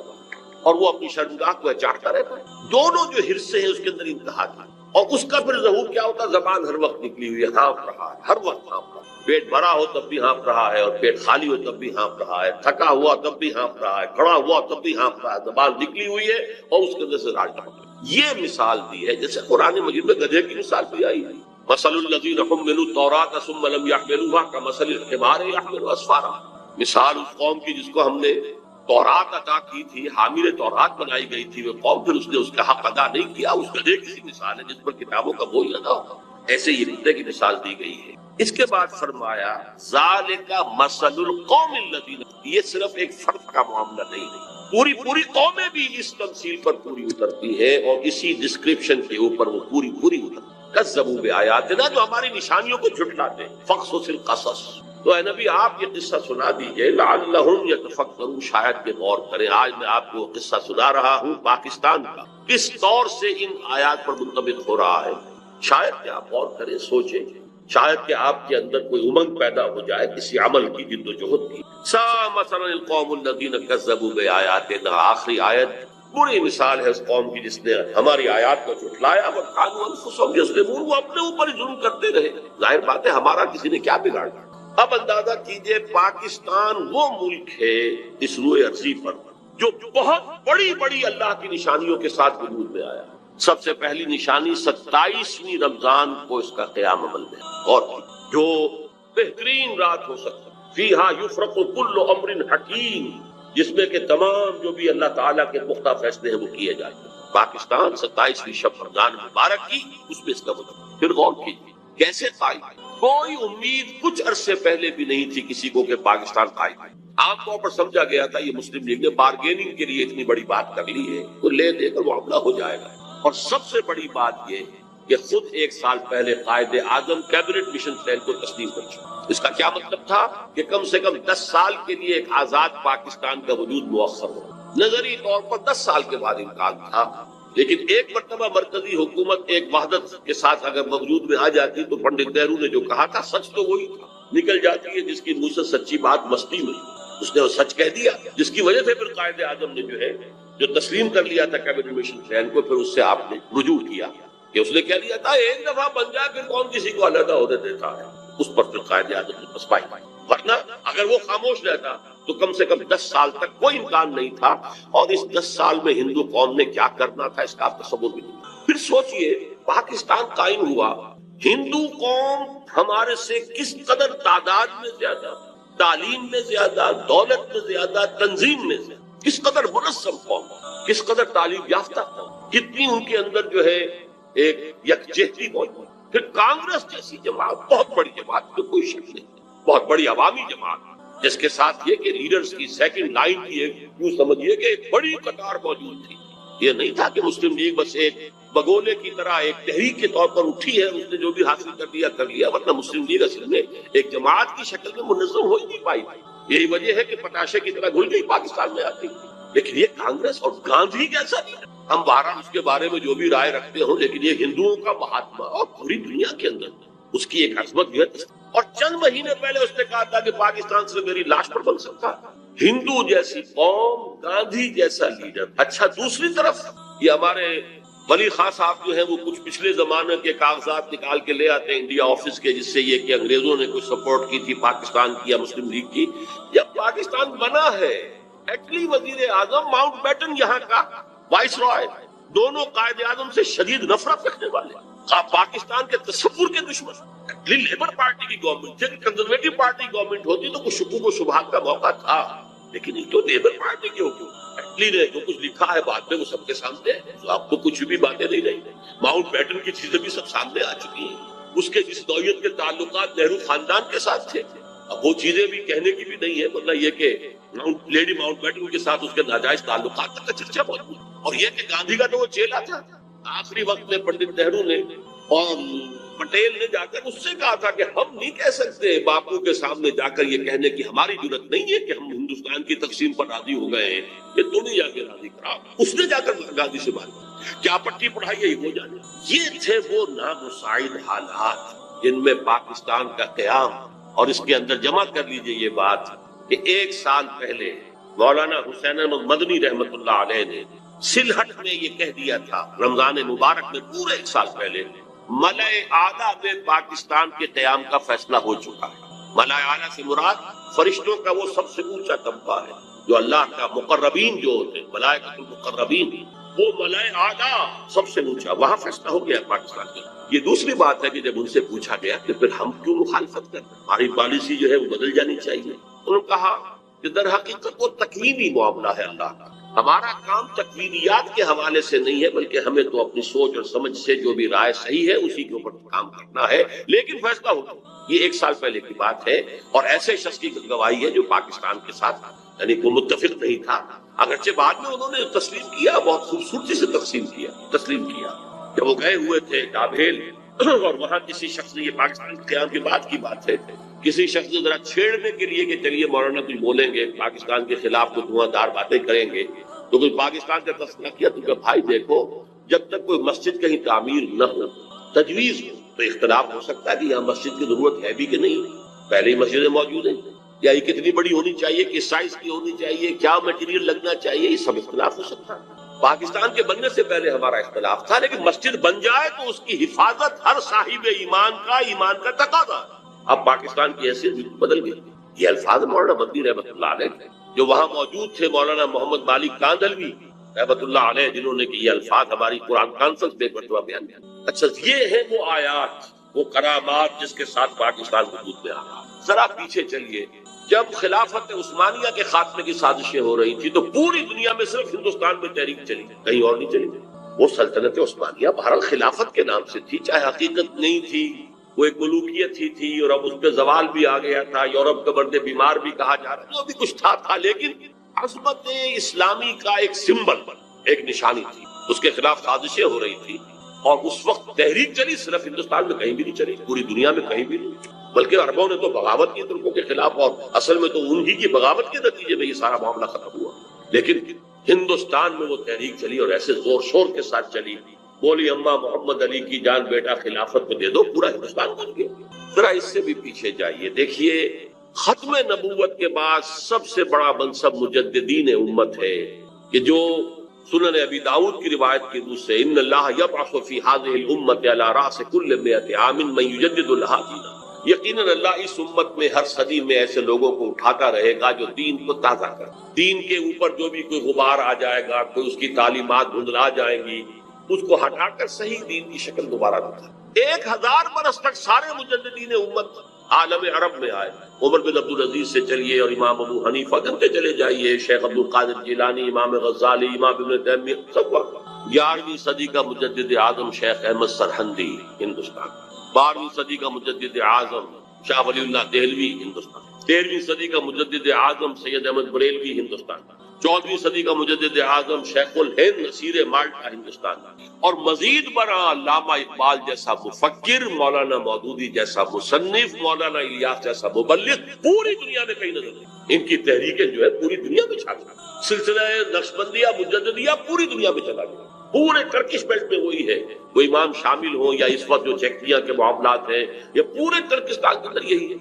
اور وہ اپنی شرمگاہ کو چاہتا رہتا ہے. دونوں جو حرصے ہیں اس کے اندر انتہا تھا. اور اس کا پھر ظہور کیا ہوتا؟ زبان ہر وقت نکلی ہوئی ہے، ہانپ رہا ہے، ہر وقت ہانپ رہا ہے. پیٹ بھرا ہو تب بھی ہانپ رہا ہے، اور پیٹ خالی ہو تب بھی ہانپ رہا ہے. تھکا ہوا تب بھی ہانپ رہا ہے، کھڑا ہوا تب بھی ہانپ رہا ہے. زبان نکلی ہوئی ہے اور اس کے اندر سے راج ڈالتا ہے. یہ مثال دی ہے جیسے قرآن مجید میں گدھے کی مثال بھی آئی ہے. مثل الذین حملوا التوراۃ ثم لم یحملوها کمثل الحمار یحمل اسفارا. مثال اس قوم کی جس کو ہم نے تورات عطا کی تھی، حامل تورات بنائی گئی تھی، وہ قوم پھر اس نے اس کا حق ادا نہیں کیا. اس گدھے کی مثال ہے جس پر کتابوں کا بوجھ لگا ہو. ایسے یہ گدھے کی مثال دی گئی ہے. اس کے بعد فرمایا ذالک مثل القوم الذین، یہ صرف ایک فرد کا معاملہ نہیں ہے، پوری قومیں بھی اس تمثیل پر پوری اترتی ہے اور اسی ڈسکرپشن کے اوپر وہ پوری اترتی ہے. کذبوا بآیاتنا، جو ہماری نشانیوں کو جھٹلاتے ہیں. فقصص القصص، تو اے نبی آپ یہ قصہ سنا دیجئے. لعلہم یتفکرون، شاید یہ غور کریں. آج میں آپ کو قصہ سنا رہا ہوں پاکستان کا، کس طور سے ان آیات پر منطبق ہو رہا ہے. شاید کہ آپ غور کریں، سوچیں. شاید کہ آپ کے اندر کوئی امنگ پیدا ہو جائے کسی عمل کی، جد و جہد کی۔ سا مثلا القوم الذین کذبوا بآیاتنا، آخری آیت بری مثال ہے اس قوم کی جس نے ہماری آیات کو جھٹلایا، وکانوا انفسہم یظلمون، وہ اپنے اوپر ہی ظلم کرتے رہے۔ ظاہر بات ہے ہمارا کسی نے کیا بگاڑا۔ اب اندازہ کیجئے پاکستان وہ ملک ہے اس روئے ارضی پر جو بہت بڑی بڑی اللہ کی نشانیوں کے ساتھ وجود میں آیا۔ سب سے پہلی نشانی 27ویں رمضان کو اس کا قیام عمل میں، اور جو بہترین رات ہو سکتا فیہا یفرق کل امر حکیم، جس میں کہ تمام جو بھی اللہ تعالیٰ کے پختہ فیصلے ہیں وہ کیے جاتے ہیں۔ پاکستان 27ویں شب رمضان مبارک کی، اس میں اس کا وجود۔ پھر غور کیجیے کیسے قائم، کوئی امید کچھ عرصے پہلے بھی نہیں تھی کسی کو کہ پاکستان قائم ہے۔ عام طور پر سمجھا گیا تھا یہ مسلم لیگ نے بارگیننگ کے لیے اتنی بڑی بات کر لی ہے، تو لے دے کر معاملہ ہو جائے گا۔ اور سب سے بڑی بات یہ کہ خود 1 سال پہلے Quaid Azam cabinet mission plan کو تسلیم کر چکا۔ اس کا کیا مطلب تھا کہ کم سے کم 10 سال کے لیے ایک آزاد پاکستان کا وجود مؤخر ہو۔ نظری طور پر 10 سال کے بعد امکان تھا، لیکن ایک مرتبہ مرکزی حکومت ایک وحدت کے ساتھ اگر وجود میں آ جاتی تو پنڈت نہرو نے جو کہا تھا سچ تو وہی تھا، نکل جاتی ہے جس کی منہ سے سچی بات مستی میں، اس نے وہ سچ کہہ دیا، جس کی وجہ سے پھر قائد اعظم نے جو تسلیم کر لیا تھا کیبنٹ مشن پلان کو، پھر اس سے آپ نے رجوع کیا کہ اس نے کہہ دیا تھا ایک دفعہ بن جائے پھر کون کسی کو علیحدہ عہدے دیتا ہے۔ اس پر پھر قائد اعظم نے پسپائی، ورنہ اگر وہ خاموش رہتا تو کم سے کم 10 سال تک کوئی امکان نہیں تھا، اور اس 10 سال میں ہندو قوم نے کیا کرنا تھا اس کا آپ تصور بھی نہیں۔ پھر سوچئے پاکستان قائم ہوا، ہندو قوم ہمارے سے کس قدر تعداد میں زیادہ، تعلیم میں زیادہ، دولت میں زیادہ، تنظیم میں زیادہ، کس قدر منظم قوم، کس قدر تعلیم یافتہ قوم، کتنی ان کے اندر ایک یکجہتی موجود۔ پھر کانگریس جیسی جماعت، بہت بڑی جماعت، تو کوئی شک نہیں، بہت بڑی عوامی جماعت، جس کے ساتھ یہ کہ لیڈرز کی سیکنڈ لائن کی یوں سمجھیے کہ ایک بڑی قطار موجود تھی۔ یہ نہیں تھا کہ مسلم لیگ بس ایک بگولے کی طرح ایک تحریک کے طور پر اٹھی ہے، اس نے جو بھی حاصل کر لیا، ورنہ مسلم لیگ اصل میں ایک جماعت کی شکل میں منظم ہو ہی نہیں پائی۔ یہی وجہ ہے کہ پتاشے کی طرح گھل گئی پاکستان میں آتی۔ لیکن یہ کانگریس اور گاندھی جیسا نہیں، ہم بہرحال اس کے بارے میں جو بھی رائے رکھتے ہوں، لیکن یہ ہندوؤں کا مہاتما اور پوری دنیا کے اندر اس کی ایک عظمت ہے۔ اور چند مہینے پہلے اس نے کہا تھا کہ پاکستان سے میری لاش پر بن سکتا، ہندو جیسی قوم، گاندھی جیسا لیڈر۔ اچھا دوسری طرف یہ ہمارے ولی خان صاحب جو ہیں وہ کچھ پچھلے زمانے کے کاغذات نکال کے لے آتے ہیں انڈیا آفس کے، جس سے یہ کہ انگریزوں نے کچھ سپورٹ کی تھی پاکستان کی یا مسلم لیگ کی۔ جب پاکستان بنا ہے، ایٹلی وزیر اعظم ماؤنٹ بیٹن یہاں کا وائس رائے، دونوں قائد اعظم سے شدید نفرت رکھنے والے، پاکستان کے تصور کے دشمن۔ ایٹلی لیبر پارٹی کی گورنمنٹ تھی، کنزرویٹو پارٹی گورنمنٹ ہوتی تو کچھ شکوک و شبہات کا موقع تھا، لیکن یہ تو لیبر پارٹی کی حکومت۔ ایٹلی نے جو کچھ لکھا ہے بعد میں وہ سب کے سامنے ہے، تو آپ کو کچھ بھی باتیں نہیں رہی۔ ماؤنٹ بیٹن کی چیزیں بھی سب سامنے آ چکی ہیں، اس کے جس نوعیت کے تعلقات نہرو خاندان کے ساتھ تھے، اب وہ چیزیں بھی کہنے کی بھی نہیں ہے، ورنہ یہ کہ لیڈی ماؤنٹ بیٹن کے ساتھ اس کے ناجائز تعلقات تک کا چرچا موجود، اور یہ کہ گاندھی کا تو وہ چیلا تھا۔ آخری وقت میں پنڈت نہرو نے اور پٹیل نے جا کر اس سے کہا تھا کہ ہم نہیں کہہ سکتے باپو کے سامنے جا کر یہ کہنے کی ہماری ضرورت نہیں ہے کہ ہم ہندوستان کی تقسیم پر راضی ہو گئے ہیں، کہ تم ہی جا کے راضی کراؤ۔ اس نے جا کر گاندھی سے بات کی، کیا پٹی پڑھائی ہے وہ جانے۔ یہ تھے وہ نامساعد حالات جن میں پاکستان کا قیام، اور اس کے اندر جمع کر لیجئے یہ بات کہ 1 سال پہلے مولانا حسین احمد مدنی رحمت اللہ علیہ نے سلہٹ میں یہ کہہ دیا تھا، رمضان مبارک میں پورے 1 سال پہلے، ملائے اعلیٰ میں پاکستان کے قیام کا فیصلہ ہو چکا ہے۔ ملائے اعلیٰ سے مراد فرشتوں کا وہ سب سے اونچا طبقہ ہے جو اللہ کا مقربین جو ہوتے ہیں، ملائکۃ المقربین، وہ ملائے اعلیٰ سب سے اونچا، وہاں فیصلہ ہو گیا پاکستان کے۔ یہ دوسری بات ہے کہ جب ان سے پوچھا گیا کہ پھر ہم کیوں مخالفت کریں، ہماری پالیسی جو ہے وہ بدل جانی چاہیے، انہوں نے کہا کہ در حقیقت وہ تکوینی معاملہ ہے اللہ کا، ہمارا کام تکوینیات کے حوالے سے نہیں ہے، بلکہ ہمیں تو اپنی سوچ اور سمجھ سے جو بھی رائے صحیح ہے اسی کے اوپر کام کرنا ہے، لیکن فیصلہ ہوگا۔ یہ 1 سال پہلے کی بات ہے، اور ایسے شخص کی گواہی ہے جو پاکستان کے ساتھ یعنی کوئی متفق نہیں تھا، اگرچہ بعد میں انہوں نے تسلیم کیا، بہت خوبصورتی سے تسلیم کیا۔ جب وہ گئے ہوئے تھے ڈابھیل، اور وہاں کسی شخص نے، یہ پاکستان کے قیام کے بعد کی بات ہے، کسی شخص نے ذرا چھیڑنے کے لیے کہ چلیے مولانا کچھ بولیں گے پاکستان کے خلاف، تو دھواں دار باتیں کریں گے، تو کوئی پاکستان کا تذکرہ کیا، تو کہ بھائی دیکھو، جب تک کوئی مسجد کہیں تعمیر نہ ہو، تجویز ہو، تو اختلاف ہو سکتا ہے کہ یہاں مسجد کی ضرورت ہے بھی کہ نہیں، پہلے ہی مسجدیں موجود ہیں، یا یہ کتنی بڑی ہونی چاہیے، کس سائز کی ہونی چاہیے، کیا میٹیریل لگنا چاہیے، یہ سب اختلاف ہو سکتا ہے۔ پاکستان کے بننے سے پہلے ہمارا اختلاف تھا، لیکن مسجد بن جائے تو اس کی حفاظت ہر صاحب ایمان کا تقاضا ہے۔ اب پاکستان کی حیثیت بدل گئی۔ یہ الفاظ مولانا مدنی رحمۃ اللہ علیہ جو وہاں موجود تھے، مولانا محمد مالک کاندھلوی رحمۃ اللہ علیہ، جنہوں نے کہ یہ الفاظ ہماری قرآن کانفرنس میں ایک مرتبہ بیان کیا۔ اچھا، یہ ہے وہ آیات، وہ کرامات جس کے ساتھ پاکستان وجود میں آیا۔ ذرا پیچھے چلیے، جب خلافت عثمانیہ کے خاتمے کی سازشیں ہو رہی تھی تو پوری دنیا میں صرف ہندوستان میں تحریک چلی، کہیں اور نہیں چلی۔ وہ سلطنت عثمانیہ بہرحال خلافت کے نام سے تھی، چاہے حقیقت نہیں تھی، وہ ایک ملوکیت ہی تھی، اور اب اس پہ زوال بھی آ گیا تھا، یورپ کا مرد بیمار بھی کہا جا رہا، جو بھی کچھ تھا، لیکن عظمت اسلامی کا ایک سمبل، ایک نشانی تھی، اس کے خلاف سازشیں ہو رہی تھی، اور اس وقت تحریک چلی، صرف ہندوستان میں کہیں بھی نہیں چلی، پوری دنیا میں کہیں بھی نہیں، بلکہ عربوں نے تو بغاوت کی ترکوں کے خلاف، اور اصل میں تو انہی کی بغاوت کے نتیجے میں یہ سارا معاملہ ختم ہوا، لیکن ہندوستان میں وہ تحریک چلی اور ایسے زور شور کے ساتھ چلی، بولی اماں محمد علی کی جان بیٹا خلافت کو دے دو، پورا ہندوستان بن گیا۔ ذرا اس سے بھی پیچھے جائیے، دیکھیے ختم نبوت کے بعد سب سے بڑا منصب مجددین امت ہے، کہ جو سنن ابی داؤد کی روایت کی روح سے ان اللہ یبعث فی هذه الامة على رأس كل 100 عام من يجدد لها دینہ، یقیناً اللہ اس امت میں ہر صدی میں ایسے لوگوں کو اٹھاتا رہے گا جو دین کو تازہ کر، دین کے اوپر جو بھی کوئی غبار آ جائے گا، کوئی اس کی تعلیمات دھندلا جائیں گی، اس کو ہٹا کر صحیح دین کی شکل دوبارہ دکھا۔ 1000 برس تک سارے مجددین امت عالم عرب میں آئے، عمر بن عبدالعزیز سے چلیے اور امام ابو حنیفہ گنتے چلے جائیے، شیخ عبد القادر جیلانی، امام غزالی، امام ابن تیمیہ، سب وقت 11ویں صدی کا مجدد اعظم شیخ احمد سرہندی ہندوستان، 12ویں صدی کا مجدد اعظم شاہ ولی اللہ دہلوی ہندوستان، 13ویں صدی کا مجدد اعظم سید احمد بریلوی ہندوستان، 14ویں صدی کا مجدد اعظم شیخ الہند نصیر مالٹا ہندوستان، اور مزید برآں علامہ اقبال جیسا مفکر، مولانا مودودی جیسا مصنف، مولانا الیاس جیسا مبلغ پوری دنیا میں کہیں نظر نہیں۔ ان کی تحریکیں جو ہے پوری دنیا میں چھا گئی، سلسلہ نقشبندیہ مجددیہ پوری دنیا میں چلا گیا، پورے ٹرکش بیلٹ میں وہی ہے، وہ امام شامل ہوں یا اس وقت جو چیکٹیا کے معاملات ہیں، یا پورے ترکستان کے اندر یہی ہے،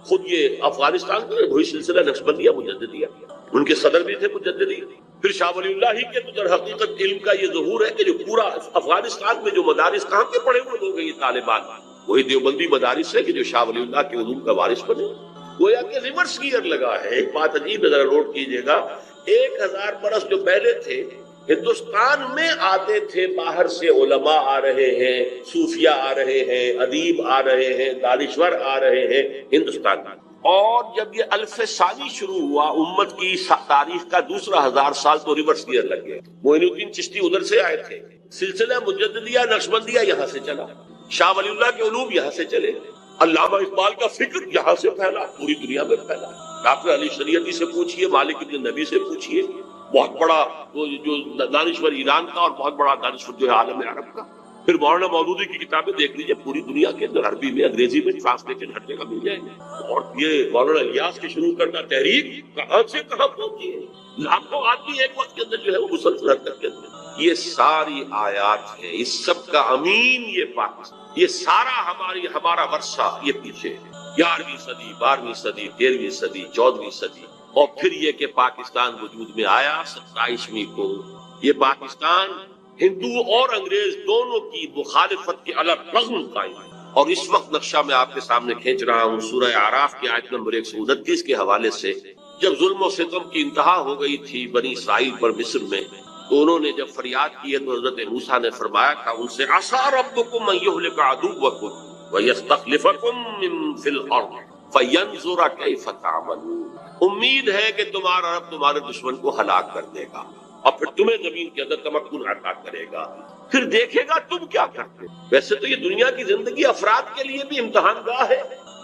خود یہ افغانستان میں وہی سلسلہ نقشبندیہ مجددیہ، ان کے صدر بھی تھے مجددی۔ پھر شاہ ولی اللہ ہی کے تو در حقیقت علم کا یہ ظہور ہے کہ جو پورا افغانستان میں جو مدارس کہاں کے پڑھے ہوئے لوگ ہیں یہ طالبان، وہی دیوبندی مدارس ہے کہ جو شاہ ولی اللہ کے علوم کا وارث بنے، گویا کہ ریورس گیئر لگا ہے۔ ایک بات عجیب ہے، ذرا نوٹ کیجئے گا، 1000 برس جو پہلے تھے ہندوستان میں آتے تھے، باہر سے علماء آ رہے ہیں، صوفیاء آ رہے ہیں، ادیب آ رہے ہیں، دانشور آ رہے ہیں ہندوستان میں، اور جب یہ الف ثانی شروع ہوا امت کی تاریخ کا دوسرا 1000 سال، تو ریورس گیئر لگ گئے۔ معین الدین چشتی ادھر سے آئے تھے، سلسلہ مجددیہ نقشبندیہ یہاں سے چلا، شاہ ولی اللہ کے علوم یہاں سے چلے، علامہ اقبال کا فکر یہاں سے پھیلا، پوری دنیا میں پھیلا۔ ڈاکٹر علی شریعتی سے پوچھئے، مالک ابن نبی سے پوچھئے، بہت بڑا جو دانشور ایران کا اور بہت بڑا دانشور جو ہے عالم عرب کا۔ پھر مولانا مودودی کی کتابیں دیکھ لیجیے، پوری دنیا کے اندر عربی میں، انگریزی میں ٹرانسلیشن ہر جگہ مل جائے گی، اور یہ مولانا الیاس کے شروع کرنا تحریک کہاں سے کہاں پہنچی ہے، لاکھوں آدمی ایک وقت کے اندر جو ہے وہ مسلسل حرکت کے اندر۔ یہ ساری آیات ہے، اس سب کا امین یہ پاکستان، یہ سارا ہمارا ورثہ یہ پیچھے ہے، 11ویں صدی، 12ویں صدی، 13ویں صدی، 14ویں صدی، اور پھر یہ کہ پاکستان وجود میں آیا 27ویں کو۔ یہ پاکستان ہندو اور انگریز دونوں کی مخالفت کے الگ رغم قائم ہے، اور اس وقت نقشہ میں آپ کے سامنے کھینچ رہا ہوں سورہ اعراف کی آیت نمبر 129 کے حوالے سے۔ جب ظلم و ستم کی انتہا ہو گئی تھی بنی اسرائیل پر مصر میں، تو انہوں نے جب فریاد کی ہے تو حضرت موسیٰ نے فرمایا تھا ان سے، عَسَىٰ رَبُّكُمْ أَن يُهْلِكَ عَدُوَّكُمْ وَيَسْتَخْلِفَكُمْ مِن فِي الْأَرْضِ فَيَنظُرَ كَيْفَ تَعْمَلُونَ۔ امید ہے کہ تمہارا رب تمہارے دشمن کو ہلاک کر دے گا اور پھر تمہیں زمین کے اندر تمکن عطا کرے گا، پھر دیکھے گا تم کیا کرتے۔ ویسے تو یہ دنیا کی زندگی افراد کے لیے بھی امتحان گاہ ہے،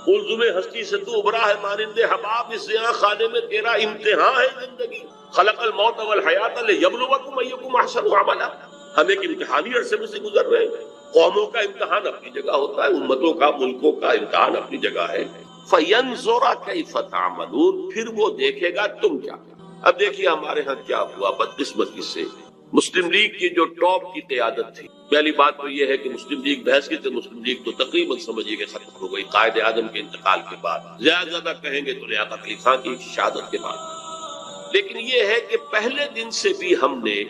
الزم ہستی سے تو ابرا ہے مانند حباب، اس یہاں خانے میں تیرا امتحان ہے زندگی، خلق الموت والحیات لیبلوکم ایکم احسن عملا۔ ہم ایک امتحانی عرصے میں سے گزر رہے ہیں، قوموں کا امتحان اپنی جگہ ہوتا ہے، امتوں کا، ملکوں کا امتحان اپنی جگہ ہے۔ فَيَنظُرَ كَيْفَ تَعْمَلُونَ، پھر وہ دیکھے گا تم کیا۔ اب دیکھیے ہمارے ہاں کیا ہوا بدقسمتی سے، مسلم لیگ کی جو ٹاپ کی قیادت تھی، پہلی بات تو یہ ہے کہ مسلم لیگ بحث کی تھی، مسلم لیگ تو تقریباً سمجھیے کہ ختم ہو گئی قائد اعظم کے انتقال کے بعد، زیادہ کہیں گے تو لیاقت علی خان کی شہادت کے بعد۔ لیکن یہ ہے کہ پہلے دن سے بھی ہم نے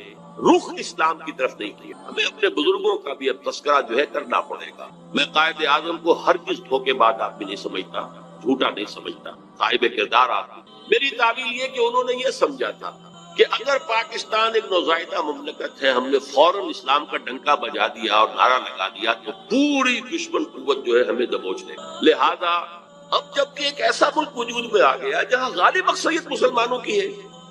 رخ اسلام کی طرف نہیں کیا، ہمیں اپنے بزرگوں کا بھی اب تذکرہ جو ہے کرنا پڑے گا۔ میں قائد اعظم کو ہرگز دھوکے باز آدمی نہیں سمجھتا، جھوٹا نہیں سمجھتا، صاحب کردار آدمی۔ میری تعبیر یہ کہ انہوں نے یہ سمجھا تھا کہ اگر پاکستان ایک نوزائیدہ مملکت ہے، ہم نے فوراً اسلام کا ڈنکا بجا دیا اور نعرہ لگا دیا تو پوری دشمن قوت جو ہے ہمیں دبوچ لے گی۔ لہذا اب جب کہ ایک ایسا ملک وجود میں آ گیا جہاں غالب اکثریت مسلمانوں کی ہے،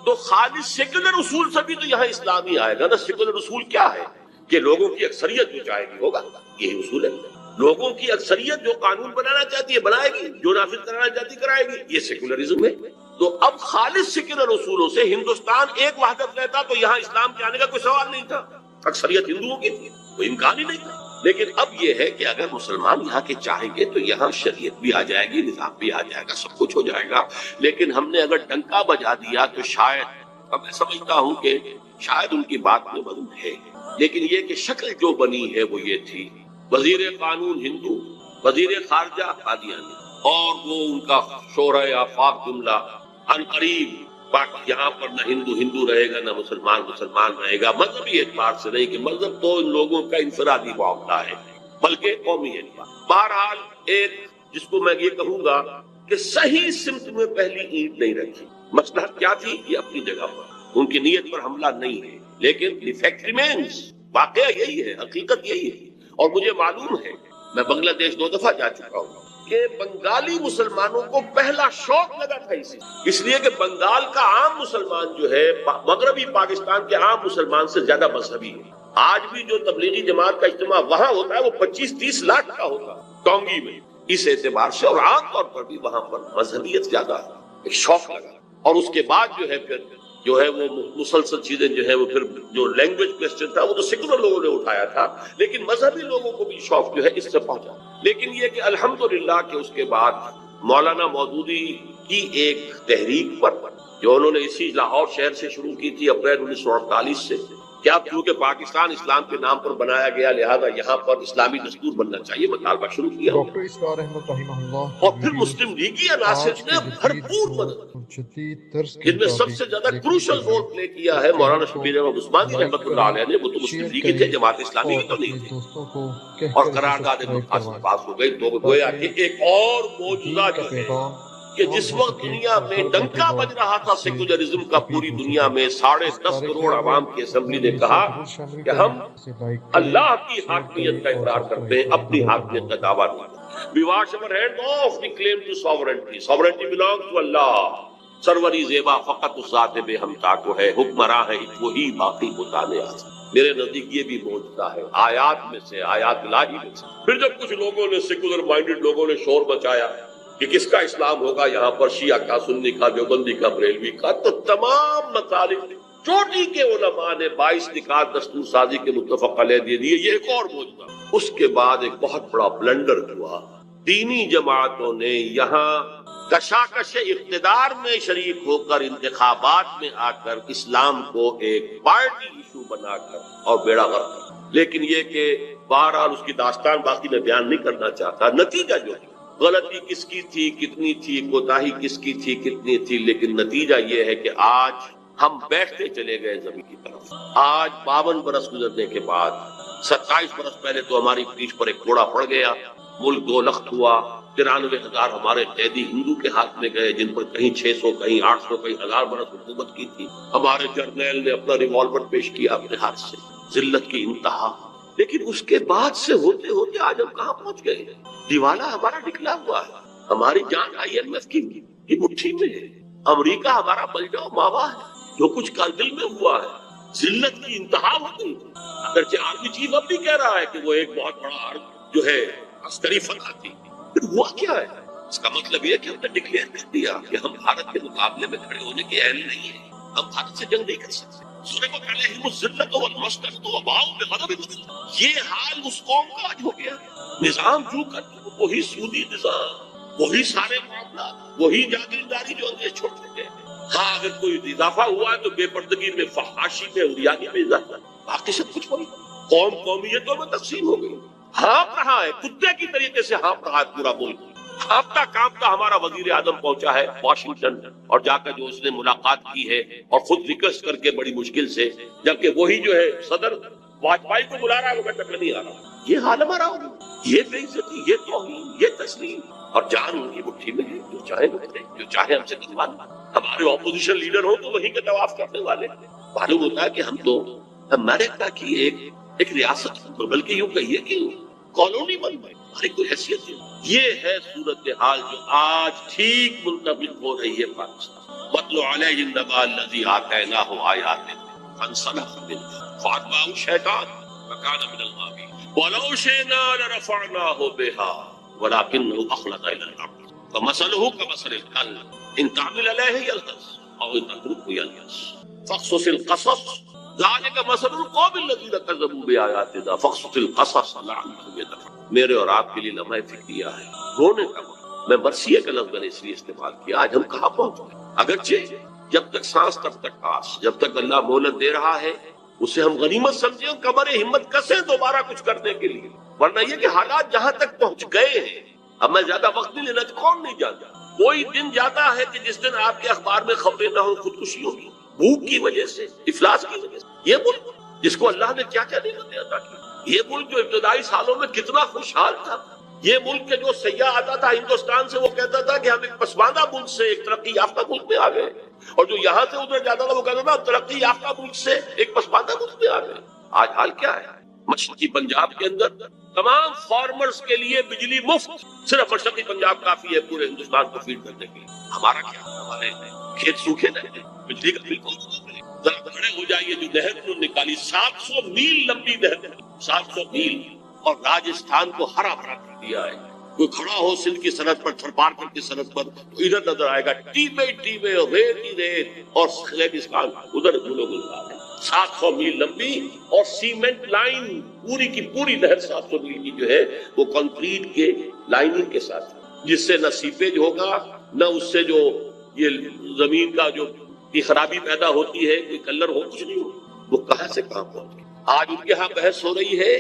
تو خالص سیکولر اصول سے بھی تو یہاں اسلام ہی آئے گا نا۔ سیکولر اصول کیا ہے کہ لوگوں کی اکثریت جو چاہے گی ہوگا، یہی اصول ہے۔ لوگوں کی اکثریت جو قانون بنانا چاہتی ہے بنائے گی، جو نافذ کرانا چاہتی کرائے گی، یہ سیکولرزم ہے۔ تو اب خالص سیکولر اصولوں سے ہندوستان ایک وحدت رہتا تو یہاں اسلام کے آنے کا کوئی سوال نہیں تھا، اکثریت ہندوؤں کی تھی، کوئی امکان ہی نہیں تھا۔ لیکن اب یہ ہے کہ اگر مسلمان یہاں کے چاہیں گے تو یہاں شریعت بھی آ جائے گی، نظام بھی آ جائے گا، سب کچھ ہو جائے گا۔ لیکن ہم نے اگر ڈنکا بجا دیا تو شاید، اب میں سمجھتا ہوں کہ شاید ان کی بات میں وزن ہے، لیکن یہ کہ شکل جو بنی ہے وہ یہ تھی، وزیر قانون ہندو، وزیر خارجہ قادیانی، اور وہ ان کا شورۂ آفاق جملہ ان قریب یہاں پر نہ ہندو ہندو رہے گا، نہ مسلمان مسلمان رہے گا۔ مذہبی اعتبار سے نہیں کہ مذہب تو ان لوگوں کا انفرادی معاملہ ہے، بلکہ قومی اعتبار۔ بہرحال ایک جس کو میں یہ کہوں گا کہ صحیح سمت میں پہلی اینٹ نہیں رکھی۔ مصلحت کیا تھی یہ اپنی جگہ پر، ان کی نیت پر حملہ نہیں ہے، لیکن the fact remains، واقعہ یہی ہے، حقیقت یہی ہے۔ اور مجھے معلوم ہے، میں بنگلہ دیش 2 دفعہ جا چکا ہوں، کہ بنگالی مسلمانوں کو پہلا شوق لگا تھا اس لیے کہ بنگال کا عام مسلمان جو ہے مغربی پاکستان کے عام مسلمان سے زیادہ مذہبی ہے۔ آج بھی جو تبلیغی جماعت کا اجتماع وہاں ہوتا ہے وہ 25-30 لاکھ کا ہوتا ہے ٹونگی میں، اس اعتبار سے، اور عام طور پر بھی وہاں پر مذہبیت زیادہ ہے، ایک شوق لگا۔ اور اس کے بعد جو ہے پھر جو ہے وہ مسلسل چیزیں جو ہے وہ پھر جو لینگویج کوسچن تھا وہ تو سیکولر لوگوں نے اٹھایا تھا، لیکن مذہبی لوگوں کو بھی شوق جو ہے اس سے پہنچا۔ لیکن یہ کہ الحمدللہ کہ اس کے بعد مولانا مودودی کی ایک تحریک پر جو انہوں نے اسی لاہور شہر سے شروع کی تھی اپریل 1948 سے، کہ اب چونکہ پاکستان اسلام کے نام پر بنایا گیا لہذا یہاں پر اسلامی دستور بننا چاہیے، مطالبہ شروع کیا، ڈاکٹر اسرار احمد رحمہ اللہ، اور پھر مسلم لیگی عناصر نے بھرپور مدد، جن میں سب سے زیادہ کروشل رول پلے کیا ہے مولانا شبیر احمد عثمانی رحمۃ اللہ علیہ نے۔ وہ تو مسلم لیگی تھے، جماعت اسلامی کی تو نہیں تھے، اور قرارداد مفاصل پاس ہو گئی۔ تو گویا کہ ایک اور معجزہ جو ہے کہ جس وقت دنیا میں ڈنکا بج رہا تھا سیکولرزم کا پوری دنیا میں، 10.5 کروڑ عوام کی اسمبلی نے کہا کہ ہم اللہ کی حاکمیت کا اقرار کرتے ہیں، اپنی حاکمیت کا دعویٰ نہیں کرتے۔ We wash our hands off the claim to sovereignty. Sovereignty belongs to Allah. سروری زیبا فقط اس ذات بے ہمتا کو ہے، حکمراں ہے وہی باقی مطالعات۔ میرے نزدیک یہ بھی معجزہ ہے، آیات میں سے، آیات الہی میں سے۔ پھر جب کچھ لوگوں نے، سیکولر مائنڈڈ لوگوں نے شور مچایا کہ کس کا اسلام ہوگا یہاں پر، شیعہ کا، سنی کا، دیوبندی کا، بریلوی کا، تو تمام مطالب چوٹی کے علماء نے 22 نکات دستور سازی کے متفق علیہ دے دیے۔ یہ ایک اور معجزہ۔ اس کے بعد ایک بہت بڑا بلنڈر ہوا، دینی جماعتوں نے یہاں کشاکش اقتدار میں شریک ہو کر انتخابات میں آ کر اسلام کو ایک پارٹی ایشو بنا کر اور بیڑا غرق کر۔ لیکن یہ کہ بہرحال اس کی داستان باقی میں بیان نہیں کرنا چاہتا، نتیجہ جو ہے غلطی کس کی تھی، کتنی تھی، کوتاہی کس کی تھی، کتنی تھی، لیکن نتیجہ یہ ہے کہ آج ہم بیٹھتے چلے گئے زمین کی طرف۔ آج 52 برس گزرنے کے بعد، 27 برس پہلے تو ہماری پیٹھ پر ایک کوڑا پڑ گیا، ملک 2 لخت ہوا، 93,000 ہمارے قیدی ہندو کے ہاتھ میں گئے، جن پر کہیں 600 کہیں 800 کہیں 1000 برس حکومت کی تھی۔ ہمارے جرنیل نے اپنا ریوالور پیش کیا اپنے ہاتھ سے، ذلت کی انتہا۔ لیکن اس کے بعد سے ہوتے ہوتے آج ہم کہاں پہنچ گئے؟ دیوالا ہمارا نکلا ہوا ہے، ہماری جان IMF کی مٹھی میں ہے، امریکہ ہمارا بلجاؤ ماوا ہے، جو کچھ کارگل میں ہوا ہے، ذلت کی انتہا ہو گئی۔ اگرچہ آرمی چیف اب بھی کہہ رہا ہے کہ وہ ایک بہت بڑا جو ہے عسکری فتح تھی، پھر ہوا کیا ہے؟ اس کا مطلب یہ کہ ہم نے ڈکلیئر کر دیا کہ ہم بھارت کے مقابلے میں کھڑے ہونے کے اہل نہیں ہیں، ہم بھارت سے جنگ نہیں کر سکتے۔ سورہ کو پہلے ہی الذلت والمسکنۃ وباؤ بغضب من، یہ حال اس قوم کا آج ہو گیا۔ نظام جو کرتے وہی سودی نظام، وہی سارے معاملات، وہی جاگیرداری جو انگریز چھوڑ چکے ہیں۔ ہاں اگر کوئی اضافہ ہوا ہے تو بے پردگی میں، فحاشی میں، عریانی میں اضافہ، باقی سب کچھ وہی۔ قوم قومیتوں میں تقسیم ہو گئی، ہانپ رہا ہے کتے کی طریقے سے، ہانپ رہا ہے پورا ملک۔ ہانپتا کانپتا ہمارا وزیر اعظم پہنچا ہے واشنگٹن، اور جا کر جو اس نے ملاقات کی ہے اور خود ریکویسٹ کر کے بڑی مشکل سے، جبکہ وہی جو ہے صدر واجپئی کو بلا رہا ہے، وہ کہتا میں نہیں آ رہا۔ یہ حال ہمارا ہوگا، یہ بے عزتی، یہ توہین، یہ تسلیم، اور جان ان کی مٹھی میں ہے، جو چاہے وہ کریں، جو چاہے ہم سے کچھ۔ ہمارے اپوزیشن لیڈر ہوں تو وہیں کے طواف کرنے والے، معلوم ہوتا ہے کہ ہم تو امریکہ کی ایک ریاست، بلکہ یوں کہیے کہ کالونی بن گئی، ہماری کوئی حیثیت نہیں۔ یہ ہے صورتحال جو آج ٹھیک منطبق ہو رہی ہے پاکستان۔ وَاتْلُ عَلَيْهِمْ نَبَأَ الَّذِي آتَيْنَاهُ آيَاتِنَا فَانسَلَخَ مِنْهَا فَأَتْبَعَهُ الشَّيْطَانُ فَكَانَ مِنَ الْغَاوِينَ وَلَوْ شِئْنَا لَرَفَعْنَاهُ بِهَا وَلَكِنَّهُ أَخْلَدَ إِلَى الْأَرْضِ فَمَثَلُهُ كَمَثَلِ الْكَلْبِ إِنْ تَحْمِلْ عَلَيْهِ يَلْهَثْ أَوْ إِنْ تَتْرُكْهُ يَلْهَثْ فَاقْصُصِ الْقَصَصَ ذَلِكَ مَثَلُ الْقَوْمِ الَّذِينَ كَذَّبُوا بِآيَاتِنَا فَاقْصُصِ الْقَصَصَ لَعَلَّهُمْ يَتَفَكَّرُونَ۔ میرے اور آپ کے لیے لمحہ فکریہ ہے، رونے کا وقت۔ میں مرثیہ کا لفظ میں نے اس لیے استعمال کیا، آج ہم کہاں پہنچ گئے؟ اگرچہ جب تک سانس تب تک آس، جب تک اللہ مہلت دے رہا ہے اسے ہم غنیمت سمجھیں اور کمر ہمت کسیں دوبارہ کچھ کرنے کے لیے، ورنہ یہ کہ حالات جہاں تک پہنچ گئے ہیں، اب میں زیادہ وقت نہیں لینا، کون نہیں جانتا، کوئی دن جاتا ہے کہ جس دن آپ کے اخبار میں خبریں نہ ہوں خودکشی ہوگی، بھوک کی وجہ سے، افلاس کی وجہ سے۔ یہ ملک جس کو اللہ نے کیا کیا نعمتیں عطا کی، یہ ملک جو ابتدائی سالوں میں کتنا خوشحال تھا، یہ ملک کے جو سیاح آتا تھا ہندوستان سے وہ کہتا تھا کہ ہم ایک پسماندہ ملک سے ایک ترقی یافتہ ملک میں آ گئے، اور جو یہاں سے ادھر جاتا تھا وہ کہتا تھا ترقی یافتہ ملک سے ایک پسماندہ ملک میں آ گئے۔ آج حال کیا ہے؟ مشرقی پنجاب کے اندر تمام فارمرز کے لیے بجلی مفت، صرف مشرقی پنجاب کافی ہے پورے ہندوستان کو فیڈ کرنے کے لیے۔ ہمارا کیا؟ ہمارے کھیت سوکھے رہتے ہیں، بجلی کا بل کون سی کرے؟ ذرا کھڑے ہو جائیے، جو نہر انہوں نے نکالی 700 میل لمبی نہر، 700 میل، اور راجستھان کو ہرا بھرا کر دیا ہے۔ کوئی کھڑا ہو سندھ کی سرحد پر، تھرپارکر کی سرحد پر، تو ادھر نظر آئے گا ٹیبے ٹیبے، ریت ہی ریت، اور ریگستان ادھر گلو گلزار ہے۔ 700 میل لمبی اور سیمنٹ لائن، پوری کی پوری نہر 700 میل کی جو ہے وہ کنکریٹ کے لائننگ کے ساتھ، جس سے نہ سیپیج ہوگا، نہ اس سے جو یہ زمین کا جو خرابی پیدا ہوتی ہے، کوئی کلر ہو، کچھ نہیں ہو۔ وہ کہاں سے کہاں پہنچ گئے؟ آج ان کے ہاں بحث ہو رہی ہے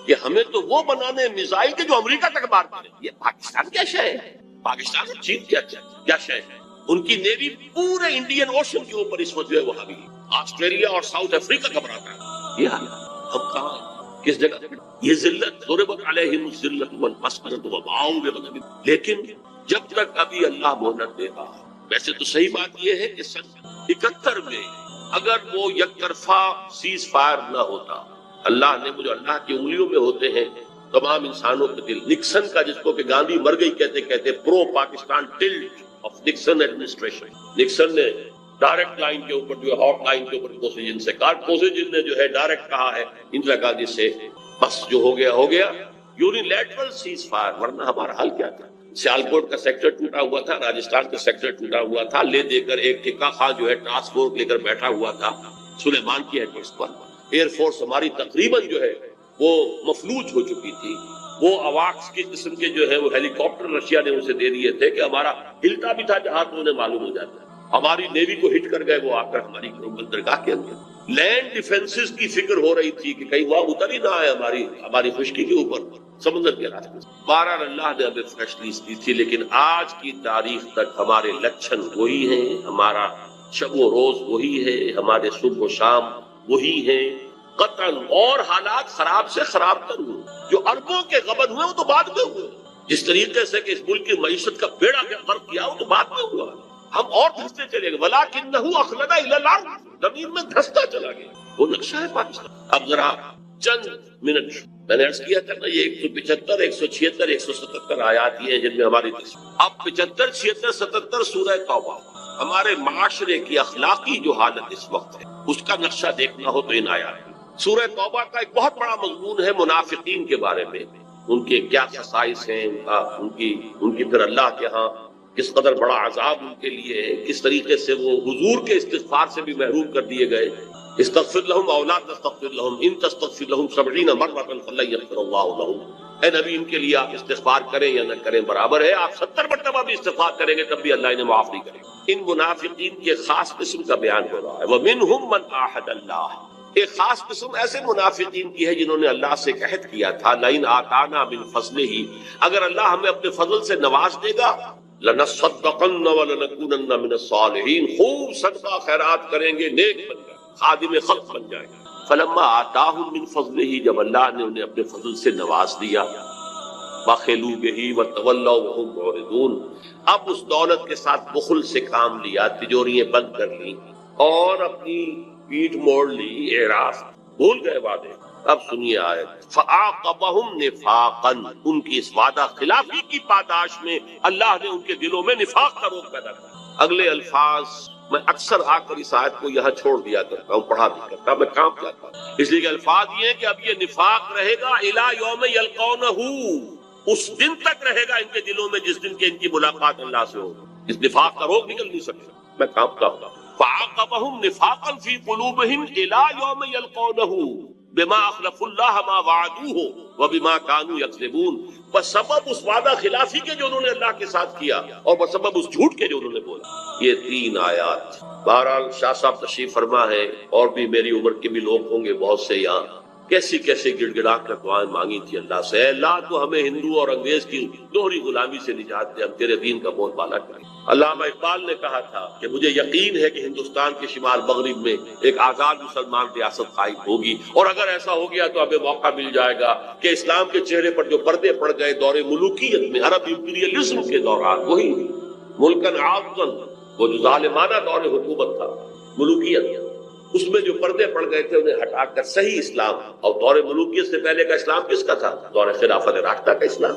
کہ ہمیں تو وہ بنانے میزائل کے جو امریکہ تک مارتے ہیں۔ یہ پاکستان کیا شے ہے؟ پاکستان اور چین کیا شے ہے؟ ان کی نیوی پورے انڈین اوشن کے اوپر اس وقت جو ہے وہ حاوی ہے۔ آسٹریلیا اور ساؤتھ افریقہ گھبراتا ہے۔ یہ حال ہم کہاں ہیں؟ کس جگہ پہ؟ یہ ذلت، ضربت علیہم الذلۃ والمسکنۃ وباؤوا بغضب، لیکن جب تک ابھی اللہ مہلت دے رہا ہے۔ ویسے تو صحیح بات یہ ہے کہ سن 71 میں اگر وہ یک طرفہ سیز فائر نہ ہوتا، اللہ نے، جو اللہ کی انگلیوں میں ہوتے ہیں تمام انسانوں کے دل، نکسن کا، جس کو کہ گاندھی مر گئی کہتے کہتے، pro Pakistan tilt of Nixon administration, Nixon نے ڈائریکٹ لائن کے اوپر جو ہے، ہاٹ لائن کے اوپر کوسیجن سے کہا، کوسیجن نے جو ہے ڈائریکٹ کہا ہے اندرا گاندھی سے، بس جو ہو گیا، یونیلیٹرل سیز فائر، ورنہ ہمارا حل کیا تھا؟ سیالکوٹ کا سیکٹر ٹوٹا ہوا تھا، راجستھان کا سیکٹر ٹوٹا ہوا تھا، لے دے کر ایک ٹھکا خان جو ہے ٹاسک فورس لے کر بیٹھا ہوا تھا سلیمان کی ہیڈ پر۔ ایئر فورس ہماری تقریباً جو ہے وہ مفلوج ہو چکی تھی، وہ اواکس کی قسم کے جو ہے وہ ہیلی کاپٹر رشیا نے اسے دے دیے تھے کہ ہمارا ہلتا بھی تھا جہاں تو انہیں معلوم ہو جاتا ہے۔ ہماری نیوی کو ہٹ کر گئے وہ آ کر ہماری بندرگاہ کے اندر۔ لینڈ ڈیفنسز کی فکر ہو رہی تھی کہ کہیں وہاں اتر ہی نہ آئے ہماری خشکی کے اوپر، سمندر کے راستے سے۔ بہرحال اللہ نے ہمیں فریش لیز دی تھی، لیکن آج کی تاریخ تک ہمارے لچھن وہی ہیں، ہمارا شب و روز وہی ہے، ہمارے صبح و شام وہی ہیں قطعاً، اور حالات خراب سے خراب تر ہوئے۔ جو اربوں کے غبن ہوئے وہ تو بعد میں ہوئے، جس طریقے سے کہ اس ملک کی معیشت کا بیڑا کے غرق کیا وہ تو بعد میں ہوا، ہم اور دھستے چلے گئے۔ وَلَٰكِنَّهُ أَخْلَدَ إِلَى الْأَرْضِ، زمین میں دھستا چلا گیا، وہ نقشہ ہے پاکستان۔ اب ذرا چند منٹ، میں نے عرض کیا تھا نا، یہ 175 176 177 آیات یہ ہیں جن میں ہماری تصویر۔ اب 75 76 77 سورہ توبہ، ہمارے معاشرے کی اخلاقی جو حالت اس وقت ہے اس کا نقشہ دیکھنا ہو تو ان آیات ہے۔ سورہ توبہ کا ایک بہت بڑا مضمون ہے منافقین کے بارے میں، ان کے کیا خصائص ہیں، ان کی پھر اللہ کے ہاں کس قدر بڑا عذاب ان کے لیے ہے، کس طریقے سے وہ حضور کے استغفار سے بھی محروم کر دیے گئے۔ استغفر لهم او لا تستغفر لهم ان تستغفر لهم 70 مرة فلن يغفر الله لهم اے نبی ان کے لیے آپ استغفار کریں یا نہ کریں برابر ہے، آپ 70 مرتبہ بھی استغفار کریں گے تب بھی اللہ انہیں معاف نہیں کرے گا۔ ان منافقین کی ایک خاص قسم کا بیان ہو رہا ہے، وَمِنْهُمْ مَنْ عَاهَدَ اللَّهُ، ایک خاص قسم ایسے منافقین کی ہے جنہوں نے اللہ سے عہد کیا تھا، لَئِنْ آتَانَا مِنْ فَضْلِهِ، اگر اللہ ہمیں اپنے فضل سے نواز دے گا، لَنَصَّدَّقَنَّ وَلَنَكُونَنَّ مِنَ الصَّالِحِينَ، خوب صدقہ خیرات کریں گے، نیک بن جائیں، خادم خلق بن جائیں۔ فَلَمَّا آتَاهُم مِّن فَضْلِهِ، جب اللہ نے انہیں اپنے فضل سے نواز دیا، بخلوا به وتولوا وهم معرضون، اب اس دولت کے ساتھ بخل سے کام لیا، تجوریاں بند کر لی اور اپنی پیٹھ موڑ لی، اعراض، بھول گئے وعدے۔ اب سنیے آیت، فَعَاقَبَهُمْ نِفَاقًا، ان کی اس وعدہ خلافی کی پاداش میں اللہ نے ان کے دلوں میں نفاق کا روگ پیدا کیا۔ اگلے الفاظ میں اکثر آ کر اس آیت کو یہاں چھوڑ دیا کرتا ہوں، پڑھا نہیں کرتا، میں کام جاتا ہوں، اس لیے کہ الفاظ یہ ہیں کہ اب یہ نفاق رہے گا الی یوم یلقونہ، اس دن تک رہے گا ان کے دلوں میں جس دن کے ان کی ملاقات اللہ سے ہو، اس نفاق کا روگ نکل نہیں سکتا۔ میں کام کرتا ہوں، فَعَاقَبَهُمْ نِفَاقًا فِي قُلُوبِهِمْ إِلَى يَوْمِ يَلْقَوْنَهُ بِمَا أَخْلَفُوا اللَّهَ مَا وَعَدُوهُ وَبِمَا كَانُوا يَكْذِبُونَ، بسبب اس وعدہ خلافی کے جو انہوں نے اللہ کے ساتھ کیا اور بسبب اس جھوٹ کے جو انہوں نے بولا۔ یہ 3 آیات۔ بہرحال شاہ صاحب تشریف فرما ہے، اور بھی میری عمر کے بھی لوگ ہوں گے بہت سے یہاں، کیسی کیسی گڑ گڑا کر دعائیں مانگی تھی اللہ سے، اے اللہ تو ہمیں ہندو اور انگریز کی دوہری غلامی سے نجات دے، ہم تیرے دین کا بول بالا کریں۔ علامہ اقبال نے کہا تھا کہ مجھے یقین ہے کہ ہندوستان کے شمال مغرب میں ایک آزاد مسلمان ریاست قائم ہوگی، اور اگر ایسا ہو گیا تو ہمیں موقع مل جائے گا کہ اسلام کے چہرے پر جو پردے پڑ گئے دور ملوکیت میں، عرب امپیریلزم کے دوران، وہی ملکن عاقن، وہ جو ظالمانہ دور حکومت تھا، ملوکیت، اس میں جو پردے پڑ گئے تھے انہیں ہٹا کر صحیح اسلام، اور دور ملوکیت سے پہلے کا اسلام کس کا تھا؟ دور خلافت راشدہ کا اسلام،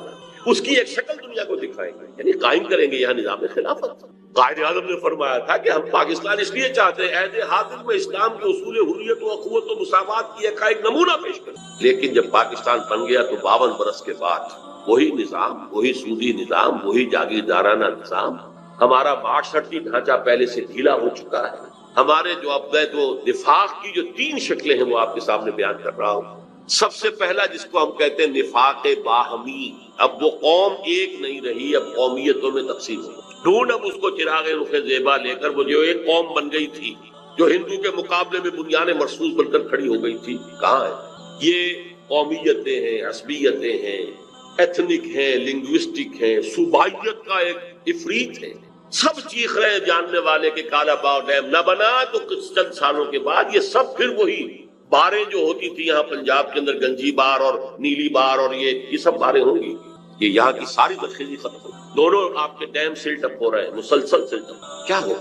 اس کی ایک شکل دنیا کو دکھائیں گے، یعنی قائم کریں گے یہاں نظام خلافت۔ قائد اعظم نے فرمایا تھا کہ ہم پاکستان اس لیے چاہتے ہیں عہد حاضر میں اسلام کے اصول حریت و اخوت و مساوات کی ایک نمونہ پیش کریں، لیکن جب پاکستان بن گیا تو 52 برس کے بعد وہی نظام، وہی سودی نظام، وہی جاگیردارانہ نظام، ہمارا معاشرتی ڈھانچہ پہلے سے ڈھیلا ہو چکا ہے۔ ہمارے جو اب تو نفاق کی جو 3 شکلیں ہیں وہ آپ کے سامنے بیان کر رہا ہوں۔ سب سے پہلا جس کو ہم کہتے ہیں نفاق باہمی، اب وہ قوم ایک نہیں رہی، اب قومیتوں میں تقسیم ہوئی۔ ڈھونڈ اب اس کو چراغ رخ زیبا لے کر، وہ جو ایک قوم بن گئی تھی جو ہندو کے مقابلے میں بنیاد مرصوص بن کر کھڑی ہو گئی تھی، کہاں ہے؟ یہ قومیتیں ہیں، عصبیتیں ہیں، ایتھنک ہیں، لنگوسٹک ہیں، صوبائیت کا ایک افریت ہے۔ سب چیخ رہے ہیں جاننے والے کہ کالا باغ ڈیم نہ بنا تو چند سالوں کے بعد یہ سب پھر وہی باریں جو ہوتی تھی یہاں پنجاب کے اندر، گنجی بار اور نیلی بار، اور یہ سب باریں ہوں گی، یہ یہاں کی ساری زرخیزی ختم ہو، دونوں آپ کے ڈیم سلٹ اپ ہو رہے ہیں، مسلسل سلٹ اپ، کیا ہو؟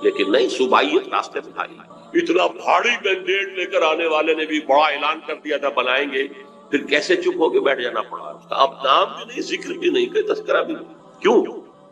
لیکن نہیں، صوبائیت راستے پہ آئی۔ اتنا بھاری مینڈیٹ لے کر آنے والے نے بھی بڑا اعلان کر دیا تھا بنائیں گے، پھر کیسے چپ ہو کے بیٹھ جانا پڑا؟ اب نام بھی نہیں، ذکر بھی نہیں، کوئی تذکرہ بھی نہیں، کیوں؟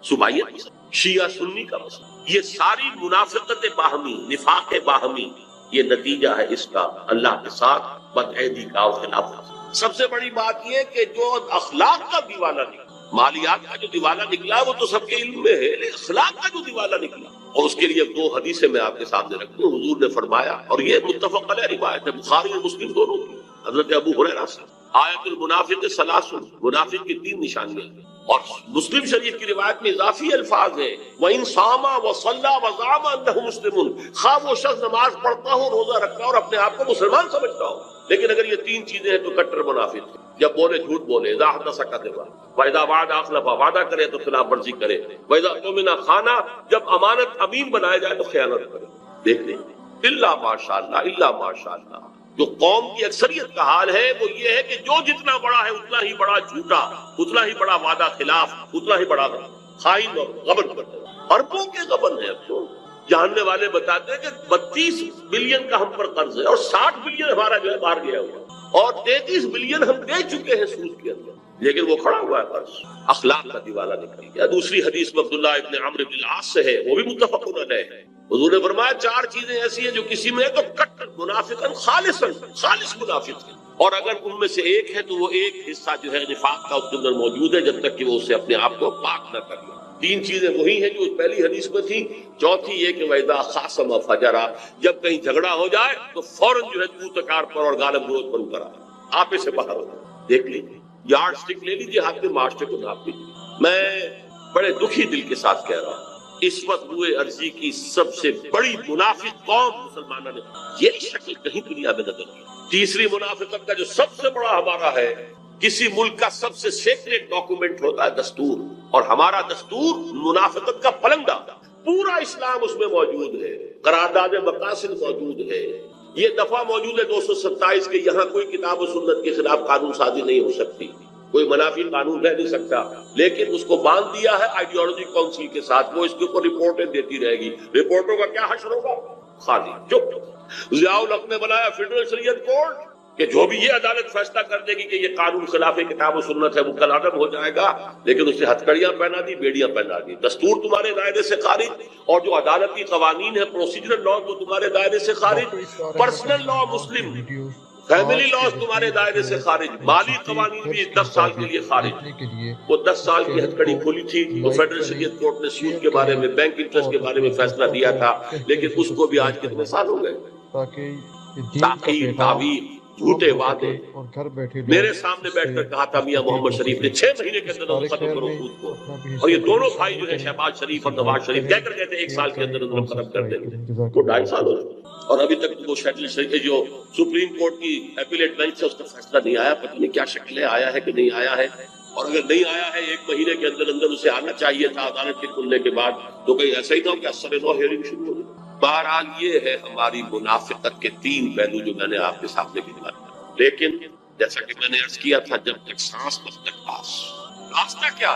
صوبائیت، شیعہ سنی کا مسئلہ، یہ ساری منافقت باہمی، نفاق باہمی، یہ نتیجہ ہے اس کا اللہ کے ساتھ بدعہدی کا اور خلافت۔ سب سے بڑی بات یہ کہ جو اخلاق کا دیوالہ نکلا، مالیات کا جو دیوالہ نکلا وہ تو سب کے علم میں ہے، لیکن اخلاق کا جو دیوالہ نکلا، اور اس کے لیے 2 حدیثیں میں آپ کے سامنے رکھتا ہوں۔ حضور نے فرمایا، اور یہ متفق علیہ روایت ہے، بخاری اور مسلم دونوں کی، حضرت ابو ہریرہ سے، آیت المنافق ثلاث، منافق کی 3 نشانیاں، اور مسلم شریف کی روایت میں اضافی الفاظ ہیں، وَإِن صَامَ وَصَلَّى وَزَعَمَ أَنَّهُ مُسْلِمٌ، خواہ وہ شخص نماز پڑھتا ہو، روزہ رکھتا ہو اور اپنے آپ کو مسلمان سمجھتا ہو، لیکن اگر یہ 3 چیزیں ہیں تو کٹر منافق ہے۔ جب بولے جھوٹ بولے، اذا حدث کذب، وَإِذَا وعد أَخْلَفَ، وعدہ کرے تو خلاف ورزی کرے، وَإِذَا اؤْتُمِنَ خَانَ، جب امانت امین بنایا جائے تو خیانت کرے۔ دیکھ لیں، الا ماشاءاللہ، الا ماشاءاللہ، جو قوم کی اکثریت کا حال ہے وہ یہ ہے کہ جو جتنا بڑا ہے اتنا ہی بڑا جھوٹا، اتنا ہی بڑا وعدہ خلاف، اتنا ہی بڑا خائن اور غبن کرتا ہے۔ اربوں کے غبن ہے۔ اب تو جاننے والے بتاتے ہیں کہ 32 بلین کا ہم پر قرض ہے، اور 60 بلین ہمارا جو ہے باہر گیا ہوا، اور 33 بلین ہم دے چکے ہیں سود کے اندر، لیکن وہ کھڑا ہوا ہے قرض۔ اخلاق کا دیوالہ نکل گیا۔ دوسری حدیث میں عبداللہ ابن عمرو بن العاص سے ہے، وہ بھی متفق علیہ ہے۔ حضور نے فرمایا 4 چیزیں ایسی ہیں جو کسی میں ہے تو کٹر منافقن خالصاً، خالص منافق ہے، اور اگر ان میں سے ایک ہے تو وہ ایک حصہ جو ہے نفاق کا اس کے اندر موجود ہے، جب تک کہ وہ اسے اپنے آپ کو پاک نہ کر لے۔ 3 چیزیں وہی ہیں جو پہلی حدیث میں تھی۔ چوتھی یہ کہ وَإِذَا خَاصَمَ فَجَرَ، جب کہیں جھگڑا ہو جائے تو فوراً جو ہے تو تکار پر اور غالب گروت پر اتر آئے، آپے سے باہر ہو جائے۔ دیکھ لیجیے یارڈ اسٹک لے لیجیے ہاتھ میں، معاشرے کو ناپ لیجیے۔ میں بڑے دکھی دل کے ساتھ کہہ رہا ہوں، اس وقت روئے ارضی کی سب سے بڑی منافق قوم مسلمانوں نے یہ شکل کہیں دنیا میں نظر نہیں۔ تیسری منافقت کا جو سب سے بڑا ہمارا ہے، کسی ملک کا سب سے سیکریٹ ڈاکومنٹ ہوتا ہے دستور، اور ہمارا دستور منافقت کا پلنگا، پورا اسلام اس میں موجود ہے، قرارداد مقاصد موجود ہے، یہ دفعہ موجود ہے 227 کے، یہاں کوئی کتاب و سنت کے خلاف قانون سازی نہیں ہو سکتی، کوئی منافی قانون رہ نہیں سکتا، لیکن اس کو باندھ دیا ہے آئیڈیالوجی کونسل کے ساتھ، وہ اس کے اوپر رپورٹیں دیتی رہے گی، رپورٹوں کا کیا حشر ہوگا؟ خالی چپ۔ ضیاء الحق نے بنایا فیڈرل شریعت کورٹ کہ جو بھی یہ عدالت فیصلہ کر دے گی کہ یہ قانون خلاف کتاب و سنت ہے وہ کل عدم ہو جائے گا، لیکن اسے ہتھکڑیاں پہنا دی، بیڑیاں پہنا دی، دستور تمہارے دائرے سے خارج، اور جو عدالتی قوانین ہے پروسیجرل لا وہ تمہارے دائرے سے خارج، پرسنل لا مسلم، فیملی لاز تمہارے دائرے سے خارج، مالی قوانین بھی 10 سال کے لیے خارج۔ وہ 10 سال کی ہتھکڑی کھولی تھی، وہ فیڈرل شریعت کورٹ نے سود کے بارے میں، بینک انٹرسٹ کے بارے میں فیصلہ دیا تھا، لیکن اس کو بھی آج کتنے سال ہو گئے؟ تاخیر، تعویل، جھوٹے وعدے۔ میرے سامنے بیٹھ کر کہا تھا میاں محمد شریف نے 6 مہینے کے اندر ختم کرو سود کو، اور یہ دونوں بھائی جو ہے شہباز شریف اور نواز شریف کہہ کر کہتے ہیں 1 سال کے اندر ہم ختم کر دیں گے، وہ 2.5 سال ہو چکے، اور ابھی تک وہ جو سپریم کورٹ کی اپیلیٹ بینچ سے اس کا فیصلہ نہیں آیا، پتہ نہیں کیا شکل ہے، آیا ہے کہ نہیں آیا ہے، اور اگر نہیں آیا ہے 1 مہینے کے اندر اندر اسے آنا چاہیے تھا عدالت کے کھلنے کے بعد، تو کہیں ایسا ہی نہ ہو کہ اثر نو ہیئرنگ شروع ہو گئی۔ بہرحال یہ ہے ہماری منافقت کے 3 پہلو جو میں نے آپ کے سامنے گنوائے، لیکن جیسا کہ میں نے عرض کیا تھا، جب تک سانس تب تک آس، راستہ کیا؟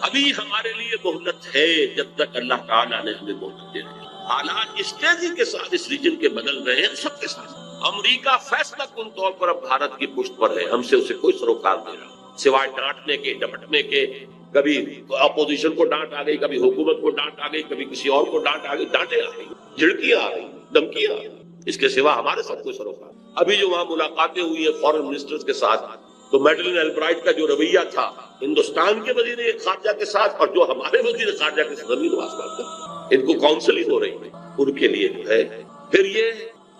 ابھی ہمارے لیے مہلت ہے جب تک اللہ تعالیٰ نے ہمیں مہلت دے دی۔ حالات اس تیزی کے ساتھ اس ریجن کے بدل رہے ہیں، سب کے ساتھ۔ امریکہ فیصلہ کن طور پر اب بھارت کی پشت پر ہے، ہم سے اسے کوئی سروکار نہیں رہا، سوائے ڈانٹنے کے، ڈپٹنے کے، کبھی اپوزیشن کو ڈانٹ آ گئی، کبھی حکومت کو ڈانٹ آ گئی، کبھی کسی اور کو ڈانٹ آ گئی، ڈانٹیں آ گئی، جھڑکیاں آ گئی، دھمکیاں آ گئی، اس کے سوا ہمارے ساتھ کوئی سروکار۔ ابھی جو وہاں ملاقاتیں ہوئی ہیں فورن منسٹرز کے ساتھ، تو میڈلن البرائٹ کا جو رویہ تھا ہندوستان کے وزیر خارجہ کے ساتھ اور جو ہمارے وزیر خارجہ کے ساتھ، زمین و آسمان کا، ان کو کاؤنسلنگ ہو رہی ہے، ان کے لیے جو ہے۔ پھر یہ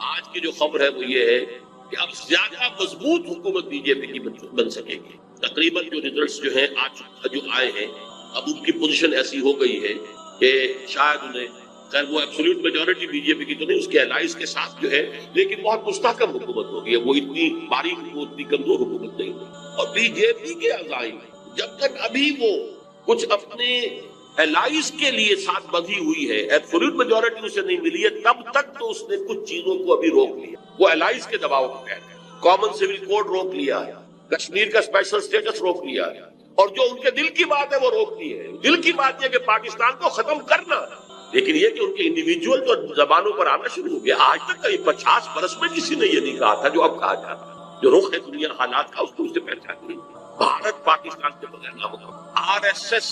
آج کی جو خبر ہے وہ یہ ہے کہ اب زیادہ مضبوط حکومت بی جے پی کی بن سکے گی۔ تقریباً جو ریزلٹس جو ہیں جو آئے ہیں، اب ان کی پوزیشن ایسی ہو گئی ہے کہ شاید انہیں، خیر وہ ایبسولوٹ میجورٹی بی جے پی کی تو نہیں، اس کے الائز کے ساتھ جو ہے، لیکن بہت مستحکم حکومت ہوگی، وہ اتنی باریک، وہ اتنی کمزور حکومت نہیں ہوگی۔ اور بی جے پی کے عزائم جب تک ابھی وہ کچھ اپنے الائز کے لیے ساتھ بندھی ہوئی ہے، ایبسولوٹ میجورٹی اسے نہیں ملی ہے، تب تک تو اس نے کچھ چیزوں کو ابھی روک لیا، وہ الائز کے دباؤ کے تحت کامن سول کوڈ روک لیا ہے، کشمیر کا اسپیشل اسٹیٹس روک لیا ہے، اور جو ان کے دل کی بات ہے وہ روک لی ہے۔ دل کی بات یہ کہ پاکستان کو ختم کرنا، لیکن یہ کہ ان کے انڈیویجول جو زبانوں پر آنا شروع ہو گیا۔ آج تک کئی 50 برس میں کسی نے یہ نہیں کہا تھا جو اب کہا جا رہا، جو رخ ہے دنیا حالات کا، اس کو اسے پہچان نہیں۔ بھارت پاکستان کے بغیر ناممکن۔ RSS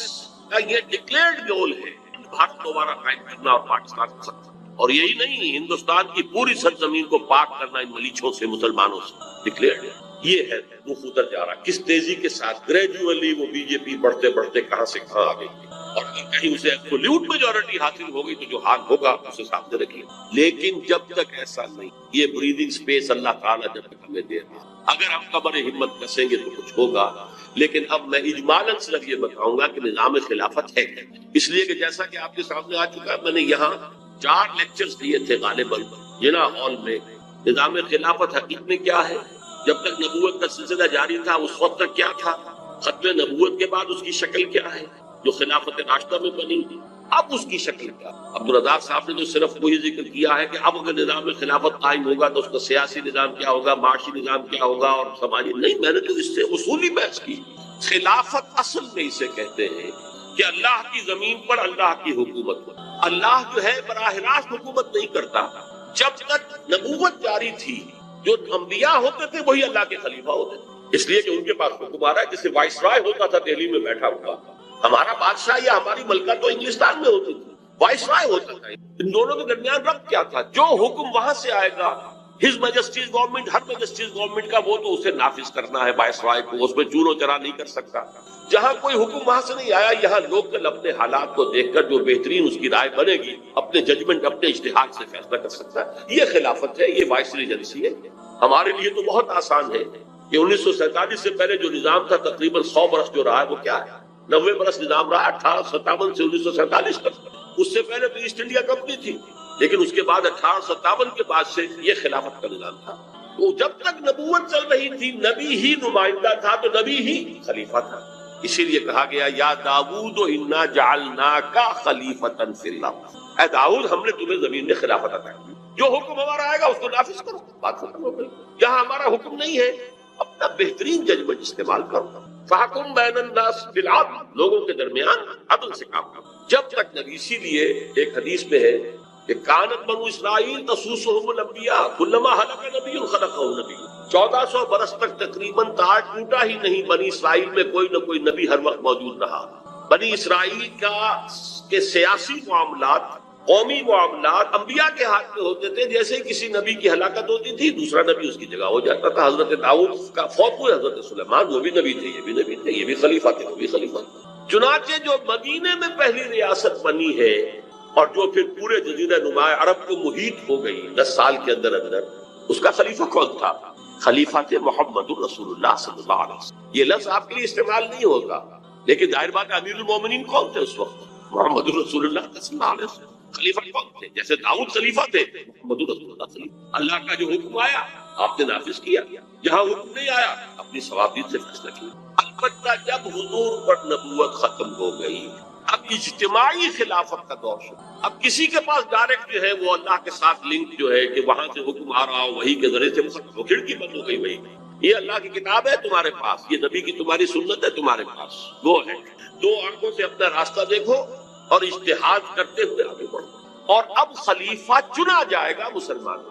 کا یہ ڈکلیئرڈ گول ہے بھارت دوبارہ قائم کرنا اور پاکستان کو ختم، اور یہی نہیں، ہندوستان کی پوری سرزمین کو پاک کرنا ان ملیچھوں سے، مسلمانوں سے، ڈکلیئرڈ ہے۔ یہ ہے رخ ادھر جا رہا، کس تیزی کے ساتھ گریجولی وہ بی جے پی بڑھتے بڑھتے کہاں سے کہاں آ گئی، اور اگر کہیں اسے ایبسولوٹ میجورٹی حاصل ہو گئی تو جو حال ہوگا اسے سامنے رکھیے۔ لیکن جب تک ایسا نہیں، یہ بریدنگ سپیس اللہ تعالیٰ جب تک ہمیں دے دے، اگر ہم قبر ہمت کسیں گے تو کچھ ہوگا۔ لیکن اب میں اجمالاً صرف یہ بتاؤں گا کہ نظام خلافت ہے، اس لیے کہ جیسا کہ آپ کے سامنے آ چکا ہے، میں نے یہاں 4 لیکچرز دیے تھے غالباً جنا ہال میں۔ نظام خلافت حقیقت میں کیا ہے؟ جب تک نبوت کا سلسلہ جاری تھا اس وقت تک کیا تھا؟ ختم نبوت کے بعد اس کی شکل کیا ہے جو خلافت راشدہ میں بنی، اب اس کی شکل کیا؟ عبدالرزاق صاحب نے تو صرف وہی ذکر کیا ہے کہ اب اگر نظام خلافت قائم ہوگا تو اس کا سیاسی نظام کیا ہوگا، معاشی نظام کیا ہوگا اور سماجی نہیں۔ میں نے تو اس سے اصولی بحث کی۔ خلافت اصل میں اسے کہتے ہیں کہ اللہ کی زمین پر اللہ کی حکومت پر۔ اللہ جو ہے براہ راست حکومت نہیں کرتا۔ جب تک نبوت جاری تھی جو انبیاء ہوتے تھے وہی اللہ کے خلیفہ ہوتے تھے، اس لیے کہ ان کے پاس حکم آ رہا ہے، جیسے وائس رائے ہوتا تھا دہلی میں بیٹھا ہوا، ہمارا بادشاہ یا ہماری ملکہ تو انگلستان میں ہوتی تھی، وائس رائے ہوتا تھا۔ ان دونوں کے درمیان ربط کیا تھا؟ جو حکم وہاں سے آئے گا، ہز میجسٹیز گورنمنٹ، ہر میجسٹیز گورنمنٹ کا، وہ تو اسے نافذ کرنا ہے وائس رائے کو، اس میں چور و چرا نہیں کر سکتا۔ جہاں کوئی حکم وہاں سے نہیں آیا، یہاں لوکل اپنے حالات کو دیکھ کر جو بہترین اس کی رائے بنے گی، اپنے ججمنٹ، اپنے اجتہاد سے فیصلہ کر سکتا ہے۔ یہ خلافت ہے، یہ وائس ریجنسی ہے۔ ہمارے لیے تو بہت آسان ہے کہ 1947 سے پہلے جو نظام تھا تقریباً 100 برس جو رہا ہے وہ کیا ہے؟ 90 برس نظام رہا 1857 سے 1947 تک. اس سے پہلے تو ایسٹ انڈیا کمپنی تھی، لیکن اس کے بعد 1857 کے بعد سے یہ خلافت کا نظام تھا. تو جب تک نبوت چل رہی تھی نبی ہی نمائندہ تھا تو نبی ہی خلیفہ تھا. اسی لیے کہا گیا یا داؤد انا جعلناک خلیفۃ فی الارض، اے داؤد ہم نے تمہیں زمین میں خلافت عطا کی، جو حکم ہمارا آئے گا اس کو نافذ کرو. بات ختم ہو گئی. جہاں ہمارا حکم نہیں ہے اپنا بہترین ججمنٹ استعمال کرو. فحکم بین الناس بالعدل، لوگوں کے درمیان عدل سے کام کرو. جب تک نبی، اسی لیے ایک حدیث میں ہے کہ کانت بنو اسرائیل تسوسہم الانبیاء کلما ہلک نبی خلقہ نبی. 1400 برس تک تقریباً تاج ٹوٹا ہی نہیں، بنی اسرائیل میں کوئی نہ کوئی نبی ہر وقت موجود رہا. بنی اسرائیل کے سیاسی معاملات، قومی معاملات انبیاء کے ہاتھ میں ہوتے تھے. جیسے کسی نبی کی ہلاکت ہوتی تھی دوسرا نبی اس کی جگہ ہو جاتا تھا. حضرت داؤد کا فوت ہوئے، حضرت سلیمان وہ بھی نبی تھے، یہ بھی نبی تھے، یہ بھی خلیفہ تھے، وہ بھی خلیفہ تھے. چنانچہ جو مدینے میں پہلی ریاست بنی ہے اور جو پھر پورے جزیرہ نما عرب کو محیط ہو گئی 10 سال کے اندر اندر، اس کا خلیفہ کون تھا؟ خلیفہ تھے محمد الرسول اللہ صلی اللہ علیہ وسلم. یہ لفظ آپ کے لیے استعمال نہیں ہوگا، لیکن ظاہر بات ہے امیر المومنین کون تھے اس وقت؟ محمد الرسول اللہ صلی اللہ علیہ وسلم. خلیفہ کون تھے؟ جیسے داؤد خلیفہ تھے، محمد الرسول اللہ خلیفہ. اللہ کا جو حکم آیا آپ نے نافذ کیا، جہاں حکم نہیں آیا اپنی ثوابیت سے فیصلہ کیا. البتہ جب حضور پر نبوت ختم ہو گئی اب اجتماعی خلافت کا دور شروع. اب کسی کے پاس ڈائریکٹ جو ہے وہ اللہ کے ساتھ لنک جو ہے کہ وہاں سے حکم آ رہا ہو وہی کے ذریعے سے وہ کھڑکی بند ہو گئی. وہی یہ اللہ کی کتاب ہے تمہارے پاس، یہ نبی کی تمہاری سنت ہے تمہارے پاس، وہ ہے. 2 آنکھوں سے اپنا راستہ دیکھو اور اجتہاد کرتے ہوئے آگے بڑھو. اور اب خلیفہ چنا جائے گا مسلمان.